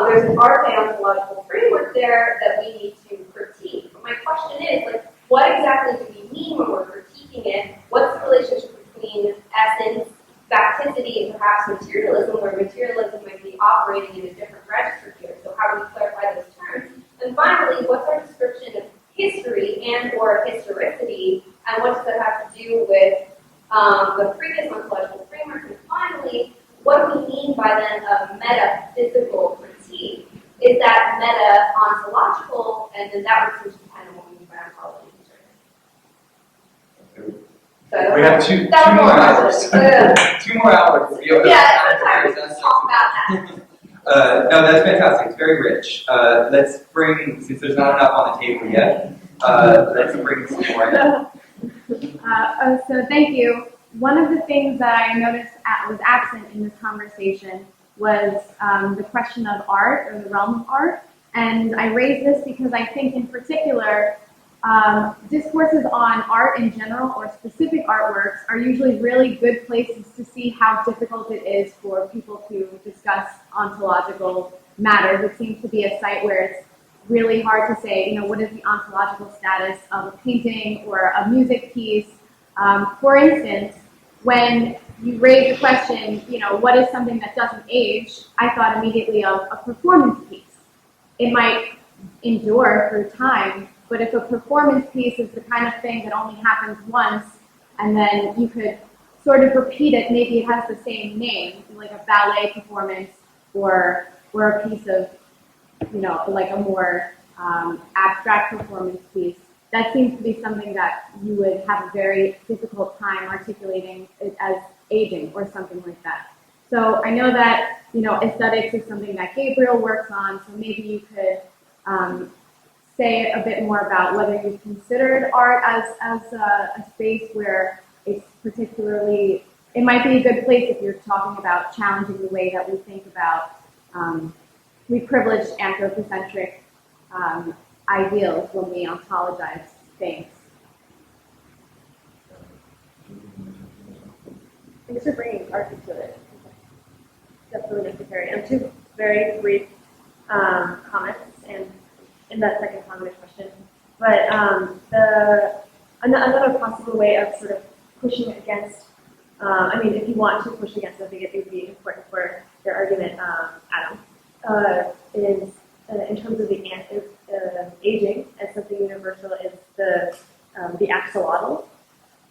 There's an archaeontological framework there that we need to critique. But my question is, what exactly do we mean when we're critiquing it? What's the relationship between essence, facticity, and perhaps materialism, where materialism might be operating in a different register here? So how do we clarify those terms? And finally, what's our description of history and or historicity, and what does that have to do with the previous ontological framework? And finally, what do we mean by then a metaphysical critique? Is that meta-ontological, and then that would seem to depend on what we mean by ontology. So We have two more hours. 2 more hours to be able to talk about that. No, that's fantastic. It's very rich. Let's bring, since there's not enough on the table yet, let's bring some more in. So thank you. One of the things that I noticed was absent in this conversation was the question of art, or the realm of art. And I raise this because I think in particular, discourses on art in general or specific artworks are usually really good places to see how difficult it is for people to discuss ontological matters. It seems to be a site where it's really hard to say, what is the ontological status of a painting or a music piece. For instance, when you raise the question, what is something that doesn't age, I thought immediately of a performance piece. It might endure through time, but if a performance piece is the kind of thing that only happens once, and then you could sort of repeat it, maybe it has the same name, like a ballet performance or a piece of, like a more abstract performance piece, that seems to be something that you would have a very difficult time articulating it as aging or something like that. So I know that, aesthetics is something that Gabriel works on, so maybe you could say a bit more about whether you've considered art as a space where it's particularly, it might be a good place if you're talking about challenging the way that we think about we privileged anthropocentric ideals when we ontologize things. Thanks for bringing art into it. Definitely necessary. And 2 very brief comments and in that second comment question. But another possible way of sort of pushing against, if you want to push against, I think it would be important for your argument, Adam, is in terms of the aging as something universal is the axolotl,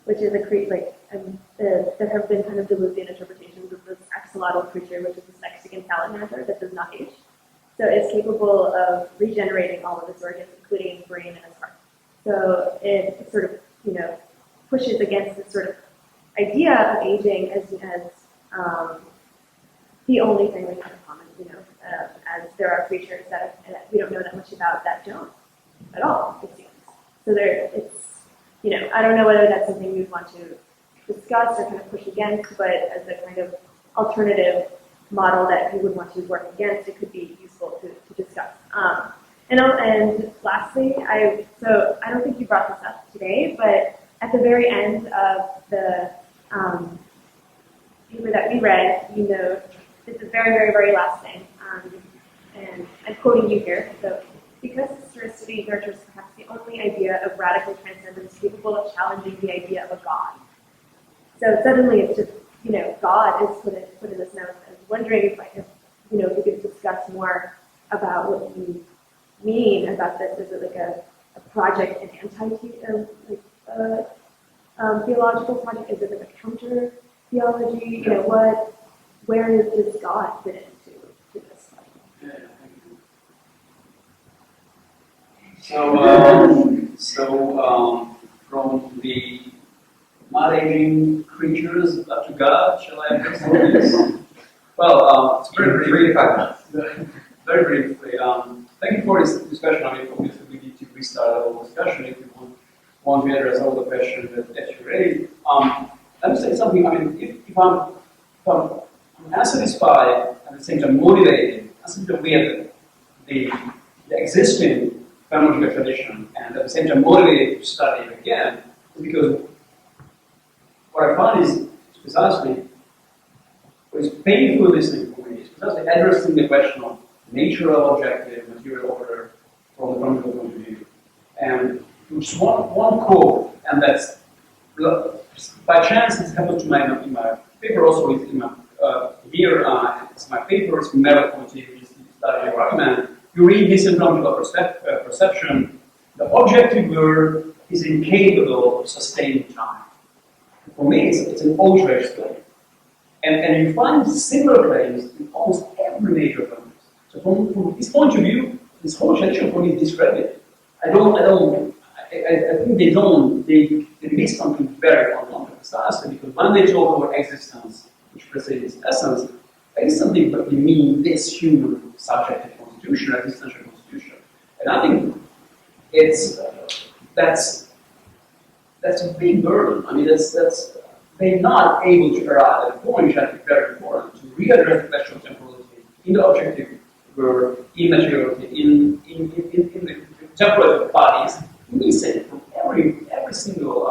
which is there have been kind of Deleuzian interpretations of this axolotl creature, which is this Mexican salamander that does not age. So it's capable of regenerating all of its organs, including brain and heart. So it sort of, pushes against this sort of idea of aging as the only thing we have in common, as there are creatures that we don't know that much about that don't at all, it seems. So I don't know whether that's something you'd want to discuss or kind of push against, but as a kind of alternative model that you would want to work against, it could be useful to discuss. And lastly, I don't think you brought this up today, but at the very end of the paper that we read, it's the very, very, very last thing, and I'm quoting you here. So, because historicity nurtures perhaps the only idea of radical transcendence capable of challenging the idea of a God. So suddenly it's just, God is put in this note. I was wondering if we could discuss more about what you mean about this. Is it like a project, an theological project? Is it like a counter theology? Where does God fit into this? Yeah, thank you. So from the not aging creatures up to God, shall I address all this? Well, it's very brief. Very briefly. Thank you for this discussion. I mean, obviously we need to restart the whole discussion if we want to address all the questions that you raised. Let me say something. I mean, if I'm unsatisfied and at the same time motivated, I think that we have the existing phenomenological tradition and at the same time motivated to study it again, is because what I find is precisely what is painful listening for me is precisely addressing the question of nature of objective material order from the phenomenological point of view. And just one quote, and that's by chance this happens to in my paper also is in my it's my paper, it's from Merleau-Ponty, which is the study of argument. You read this in phenomenological perception, the objective world is incapable of sustaining time. For me, it's an outrage claim. And you find similar claims in almost every major phenomenon. So from this point of view, this whole tradition for me is discredited. I think they miss something very fundamental, precisely because when they talk about existence, which precedes essence, there is something that they mean this human subjective constitution, existential constitution. And I think that's a big burden. I mean, they're not able to arrive at a point, which I think is very important, to readdress the question of temporality in the objective world, in materiality, in the temporal bodies, missing from every single,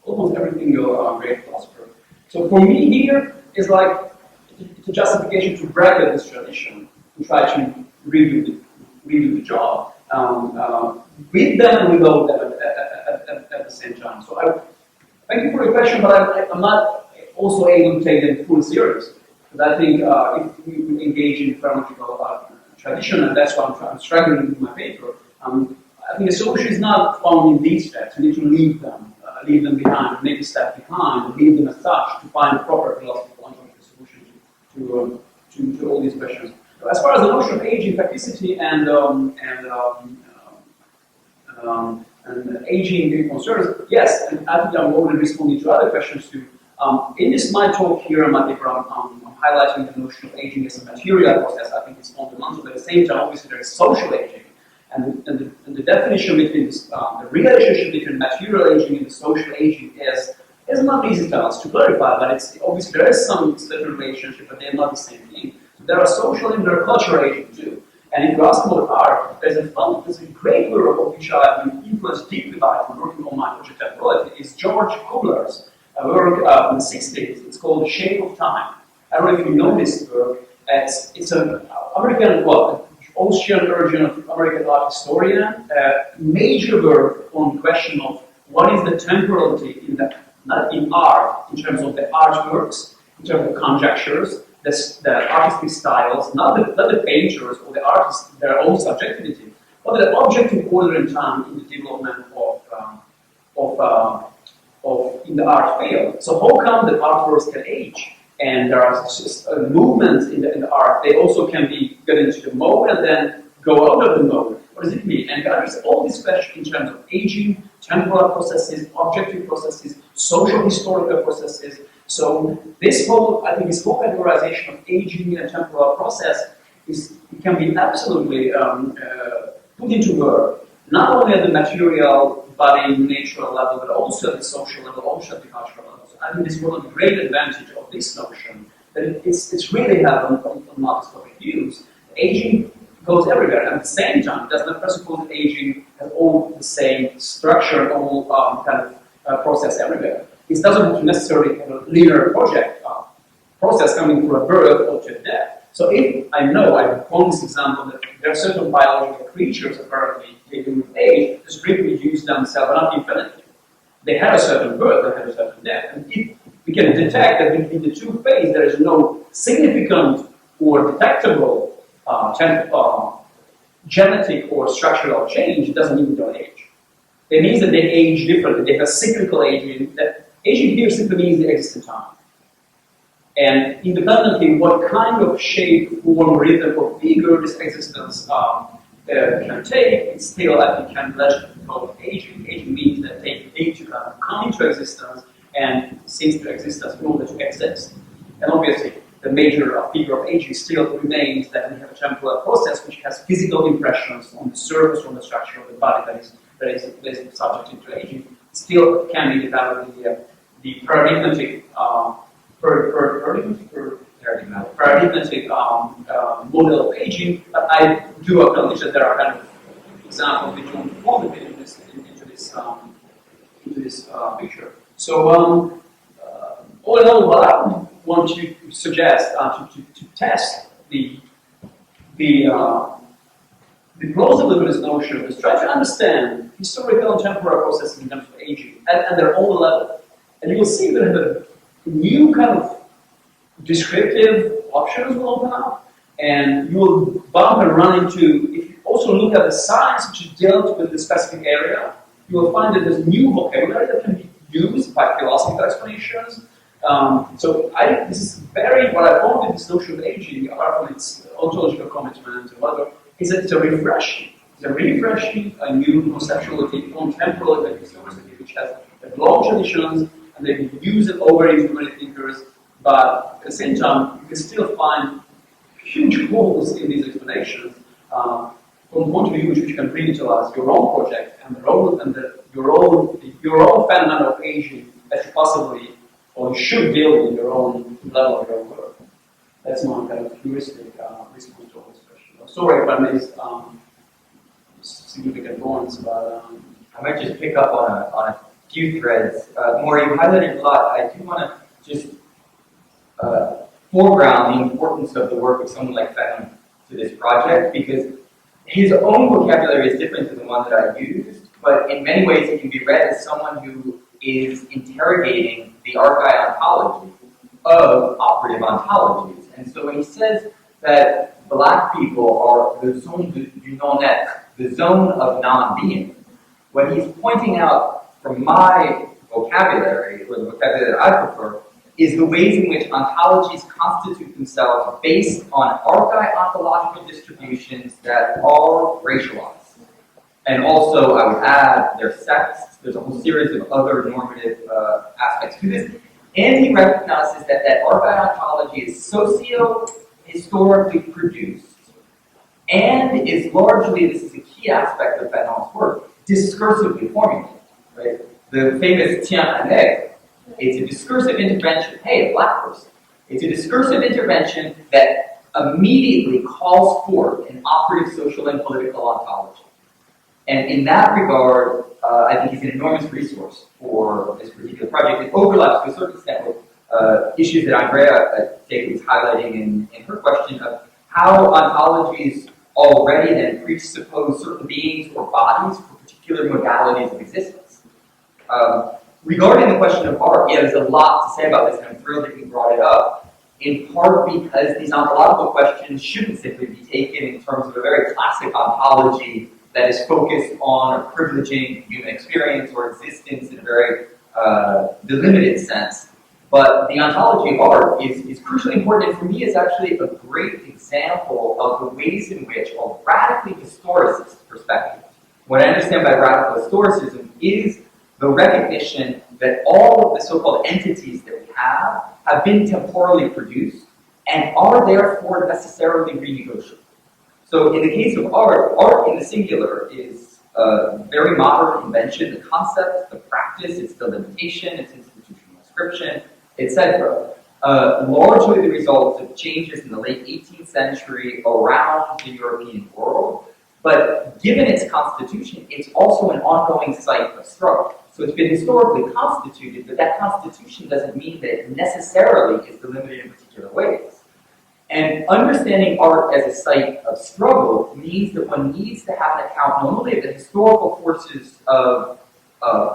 almost every single great philosopher. So for me here, it's like it's a justification to bracket this tradition, to try to redo the job with them and without them at the same time. So thank you for the question, but I'm not also able to take them fully serious. Because I think if we engage in phenomenological tradition, and that's why I'm struggling with my paper, I think the solution is not found in these steps. We need to leave them behind, make a step behind, leave them as such to find a proper philosophical ontological solution to all these questions. As far as the notion of aging, facticity, and aging concerns, yes, and I think I'm already responding to other questions too. In this my talk here in my paper, I'm highlighting the notion of aging as a material process. I think it's fundamental, but at the same time, obviously, there is social aging. And the definition between the relationship between material aging and the social aging is not easy to us to clarify, but it's obviously there is some certain relationship, but they're not the same thing. So there are social and there are cultural aging too. And if you ask about art, there's a great work of which I've been influenced deeply by from working on my project temporality, is George Kugler's work in the 60s. It's called The Shape of Time. I don't know if you know this work. It's an American, Austrian origin of American art historian, major work on the question of what is the temporality not in art, in terms of the artworks, in terms of conjectures, the artistic styles, not the painters or the artists, their own subjectivity, but the objective order in time in the development of in the art field. So how come the artworks can age? And there are movements in the art. They also can be get into the mode and then go out of the mode. What does it mean? And there's all these questions in terms of aging, temporal processes, objective processes, social historical processes. So this whole, I think this whole categorization of aging and temporal process it can be absolutely put into work, not only at the material, body, natural level, but also at the social level, also at the cultural level. So I think this is one of the great advantage of this notion, that it's really have on macroscopic views. Aging goes everywhere, and at the same time, it does not presuppose that aging has all the same structure, all kind of process everywhere. It doesn't have to necessarily have a linear process coming from a birth or to death. So if I know, I've drawn this example, that there are certain biological creatures apparently taken with age, just reproduce themselves, not infinitely. They have a certain birth, they have a certain death. And if we can detect that between the two phases there is no significant or detectable genetic or structural change, it doesn't mean they don't age. It means that they age differently. They have cyclical aging. That aging here simply means they exist in time. And independently, what kind of shape, form, rhythm, or figure this existence can take, it still, I think, can be called aging. Aging means that they need to come into existence and cease to existence in order to exist. And obviously, the major figure of aging still remains that we have a temporal process which has physical impressions on the surface, on the structure of the body that is subject to aging. Still can be developed the paradigmatic model of aging, but I do acknowledge that there are kind of examples which don't fall into this picture. So, all in all, what I would want to suggest to test the plausibility notion is try to understand historical and temporal processes in terms of aging at their own level, and you will see that the new kind of descriptive options will open up, and you will bump and run into, if you also look at the science which is dealt with the specific area, you will find that there's new vocabulary that can be used by philosophical explanations. So this is very, what I found with this notion of aging, apart from its ontological commitment and whatever, is that it's a refreshing, a new conceptuality, contemporary historicity, which has long traditions, and they've been used over into many thinkers, but at the same time, you can still find huge holes in these explanations from the point of view which you can revitalize your own project and your own phenomenon of aging that you possibly or you should deal with your own level of your work. That's my kind of heuristic response to all this question. Sorry if I missed significant points, but I might just pick up on a few threads. Maury, you highlighted a lot. I do want to just foreground the importance of the work of someone like Fenton to this project, because his own vocabulary is different to the one that I used, but in many ways it can be read as someone who is interrogating the archaea ontology of operative ontologies. And so when he says that black people are the zone du non-être, the zone of non-being, what he's pointing out from my vocabulary, or the vocabulary that I prefer, is the ways in which ontologies constitute themselves based on archae-ontological distributions that are racialized. And also, I would add, their sex. There's a whole series of other normative aspects to this. And he recognizes that archae ontology is socio-historically produced and is largely, this is a key aspect of Fanon's work, discursively formulated. Right? The famous tiens un nègre, it's a discursive intervention. Hey, a black person. It's a discursive intervention that immediately calls forth an operative social and political ontology. And in that regard, I think he's an enormous resource for this particular project. It overlaps to a certain extent with issues that Andrea Takacs was highlighting in her question of how ontologies already then presuppose certain beings or bodies for particular modalities of existence. Regarding the question of art, yeah, there's a lot to say about this, and I'm thrilled that you brought it up, in part because these ontological questions shouldn't simply be taken in terms of a very classic ontology that is focused on or privileging human experience or existence in a very delimited sense. But the ontology of art is crucially important, and for me is actually a great example of the ways in which a radically historicist perspective, what I understand by radical historicism is the recognition that all of the so-called entities that we have been temporally produced and are therefore necessarily renegotiable. So in the case of art, art in the singular is a very modern invention, the concept, the practice, its delimitation, its institutional inscription, etc. Largely the result of changes in the late 18th century around the European world, but given its constitution, it's also an ongoing site of struggle. So it's been historically constituted, but that constitution doesn't mean that it necessarily is delimited in particular ways. And understanding art as a site of struggle means that one needs to have an account not only of the historical forces of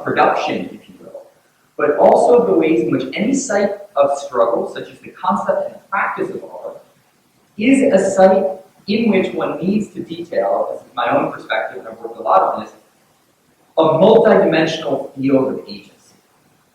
production, if you will, but also the ways in which any site of struggle, such as the concept and the practice of art, is a site in which one needs to detail, this is my own perspective, and I've worked a lot on this, a multidimensional field of agency.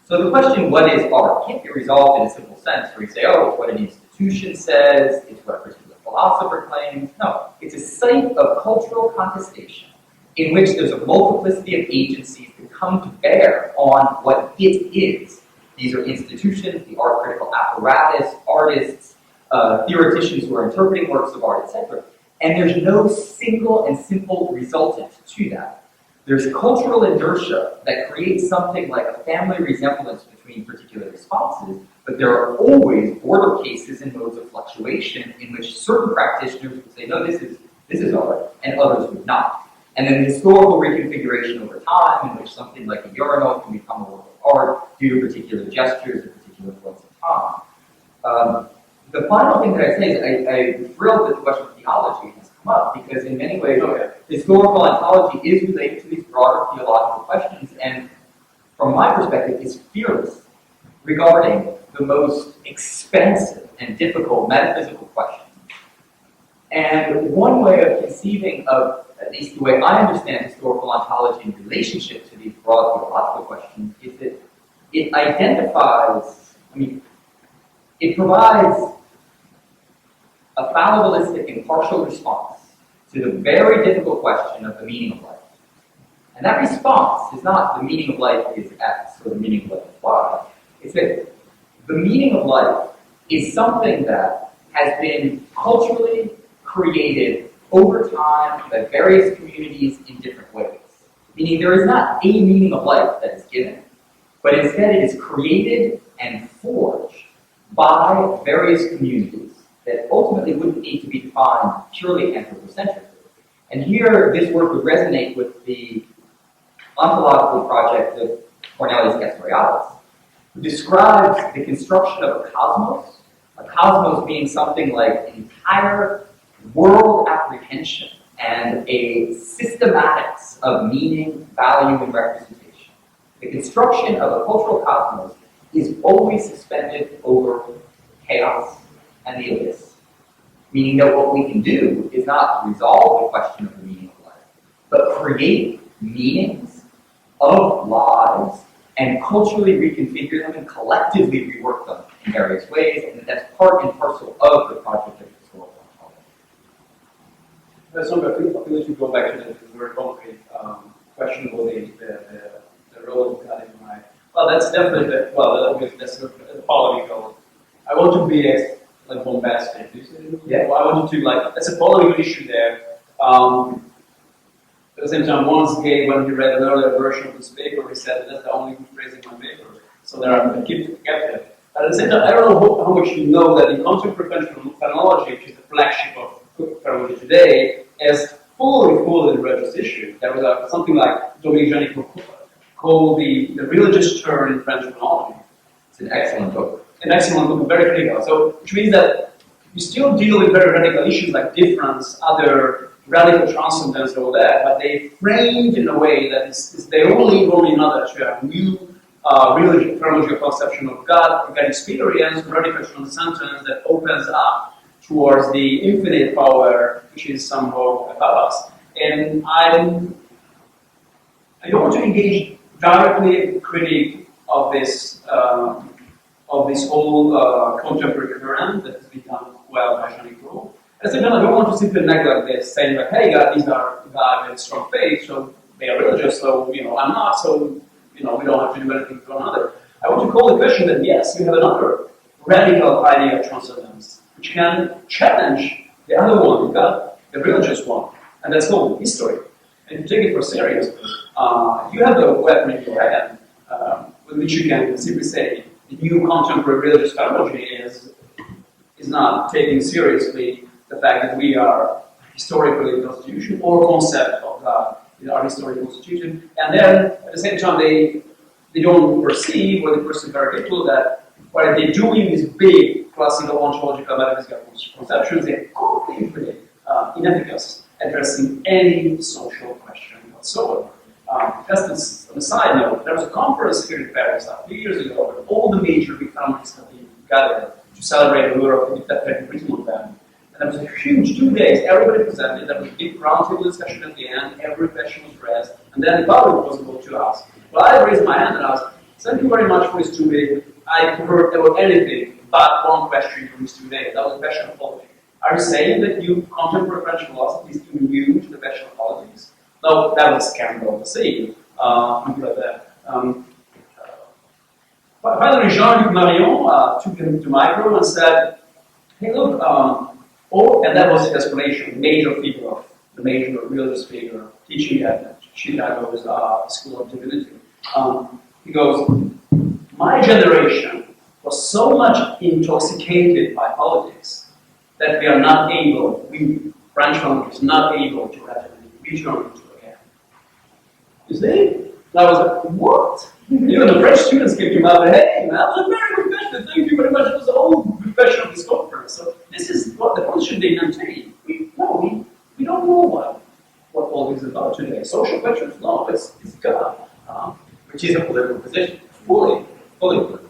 So the question, what is art, can't be resolved in a simple sense where you say, oh, it's what an institution says, it's what a particular philosopher claims. No, it's a site of cultural contestation in which there's a multiplicity of agencies that come to bear on what it is. These are institutions, the art critical apparatus, artists, theoreticians who are interpreting works of art, etc. And there's no single and simple resultant to that. There's cultural inertia that creates something like a family resemblance between particular responses, but there are always border cases and modes of fluctuation in which certain practitioners would say, no, this is art, and others would not. And then the historical reconfiguration over time in which something like a urinal can become a work of art due to particular gestures at particular points in time. The final thing that I'd say is I'm thrilled that the question of theology has come up because in many ways historical ontology is related to these broader theological questions and from my perspective is fearless regarding the most expensive and difficult metaphysical questions. And one way of conceiving of, at least the way I understand historical ontology in relationship to these broad theological questions is that it identifies, it provides a fallibilistic impartial response to the very difficult question of the meaning of life. And that response is not the meaning of life is X or the meaning of life is Y. It's that the meaning of life is something that has been culturally created over time by various communities in different ways. Meaning there is not a meaning of life that is given, but instead it is created and forged by various communities that ultimately wouldn't need to be defined purely anthropocentrically. And here, this work would resonate with the ontological project of Cornelius Castoriadis, who describes the construction of a cosmos being something like an entire world apprehension and a systematics of meaning, value, and representation. The construction of a cultural cosmos is always suspended over chaos and the abyss. Meaning that what we can do is not resolve the question of the meaning of life, but create meanings of lives and culturally reconfigure them and collectively rework them in various ways, and that's part and parcel of the project of historical ontology. So I think we should go back to the very concrete question of the role of God in my. Well, that's definitely that's the political. I want to be like bombastic. Yeah. I wanted to that's a political issue there. At the same time, once Gabe, when he read an earlier version of this paper, he said that's the only good phrase in my paper. So there are keep it. But at the same time, I don't know how much you know that in contemporary phenomenology, which is the flagship of phenomenology today, is fully religious issue. There was something like Dominique Janik called the religious turn in French phenomenology. It's an excellent book. An excellent book, very critical. So, which means that you still deal with very radical issues like difference, other radical transcendence, all that, but they framed in a way that is they only involve in other to a new religious phenomenological conception of God experience, radical transcendence that opens up towards the infinite power which is somehow above us. And I don't want to engage directly in critique of this of this whole contemporary current that has become well fashionable. As I don't want to simply neglect this, saying that, hey, God, these are God with strong faith, so they are religious, so I'm not, so we don't have to do anything to another. I want to call the question that yes, we have another radical idea of transcendence, which can challenge the other one, the religious one, and that's called history. And if you take it for serious, you have the weapon in your hand, with which you can simply say the new contemporary religious theology is not taking seriously the fact that we are historically constitution or concept of our historical constitution, and then at the same time they don't perceive, or they perceive very little, that what they're doing is big classical ontological metaphysical conceptions. They're completely inefficacious addressing any social question whatsoever. Just on a side note, there was a conference here in Paris a few years ago where all the major economists have been gathered to celebrate the Euro of Federalism event. And there was a huge 2 days, everybody presented, there was a big roundtable discussion at the end, every question was raised, and then the public was able to ask. Well, I raised my hand and asked, thank you very much for this 2 days. I heard there was anything but one question for these 2 days. That was the question of politics. Are you saying that you contemporary French philosophy is immune to the question of politics? No, that was scandal to see. Something like that. Finally, Jean-Luc Marion took him to micro and said, hey, look, and that was his explanation, the major religious figure teaching at Chicago's School of Divinity. He goes, my generation was so much intoxicated by politics that we are not able, we French founders, not able to return into again. You see? And I was like, what? Even the French students came to me and said, hey, man, that was a very good question. Thank you very much. It was the whole good question of this conference. So this is what the position they maintain. We don't know what politics is about today. Social questions, no, it's God. Which is a political position. Fully political.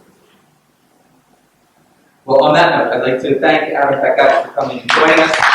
Well, on that note, I'd like to thank Adam Takacs for coming and joining us.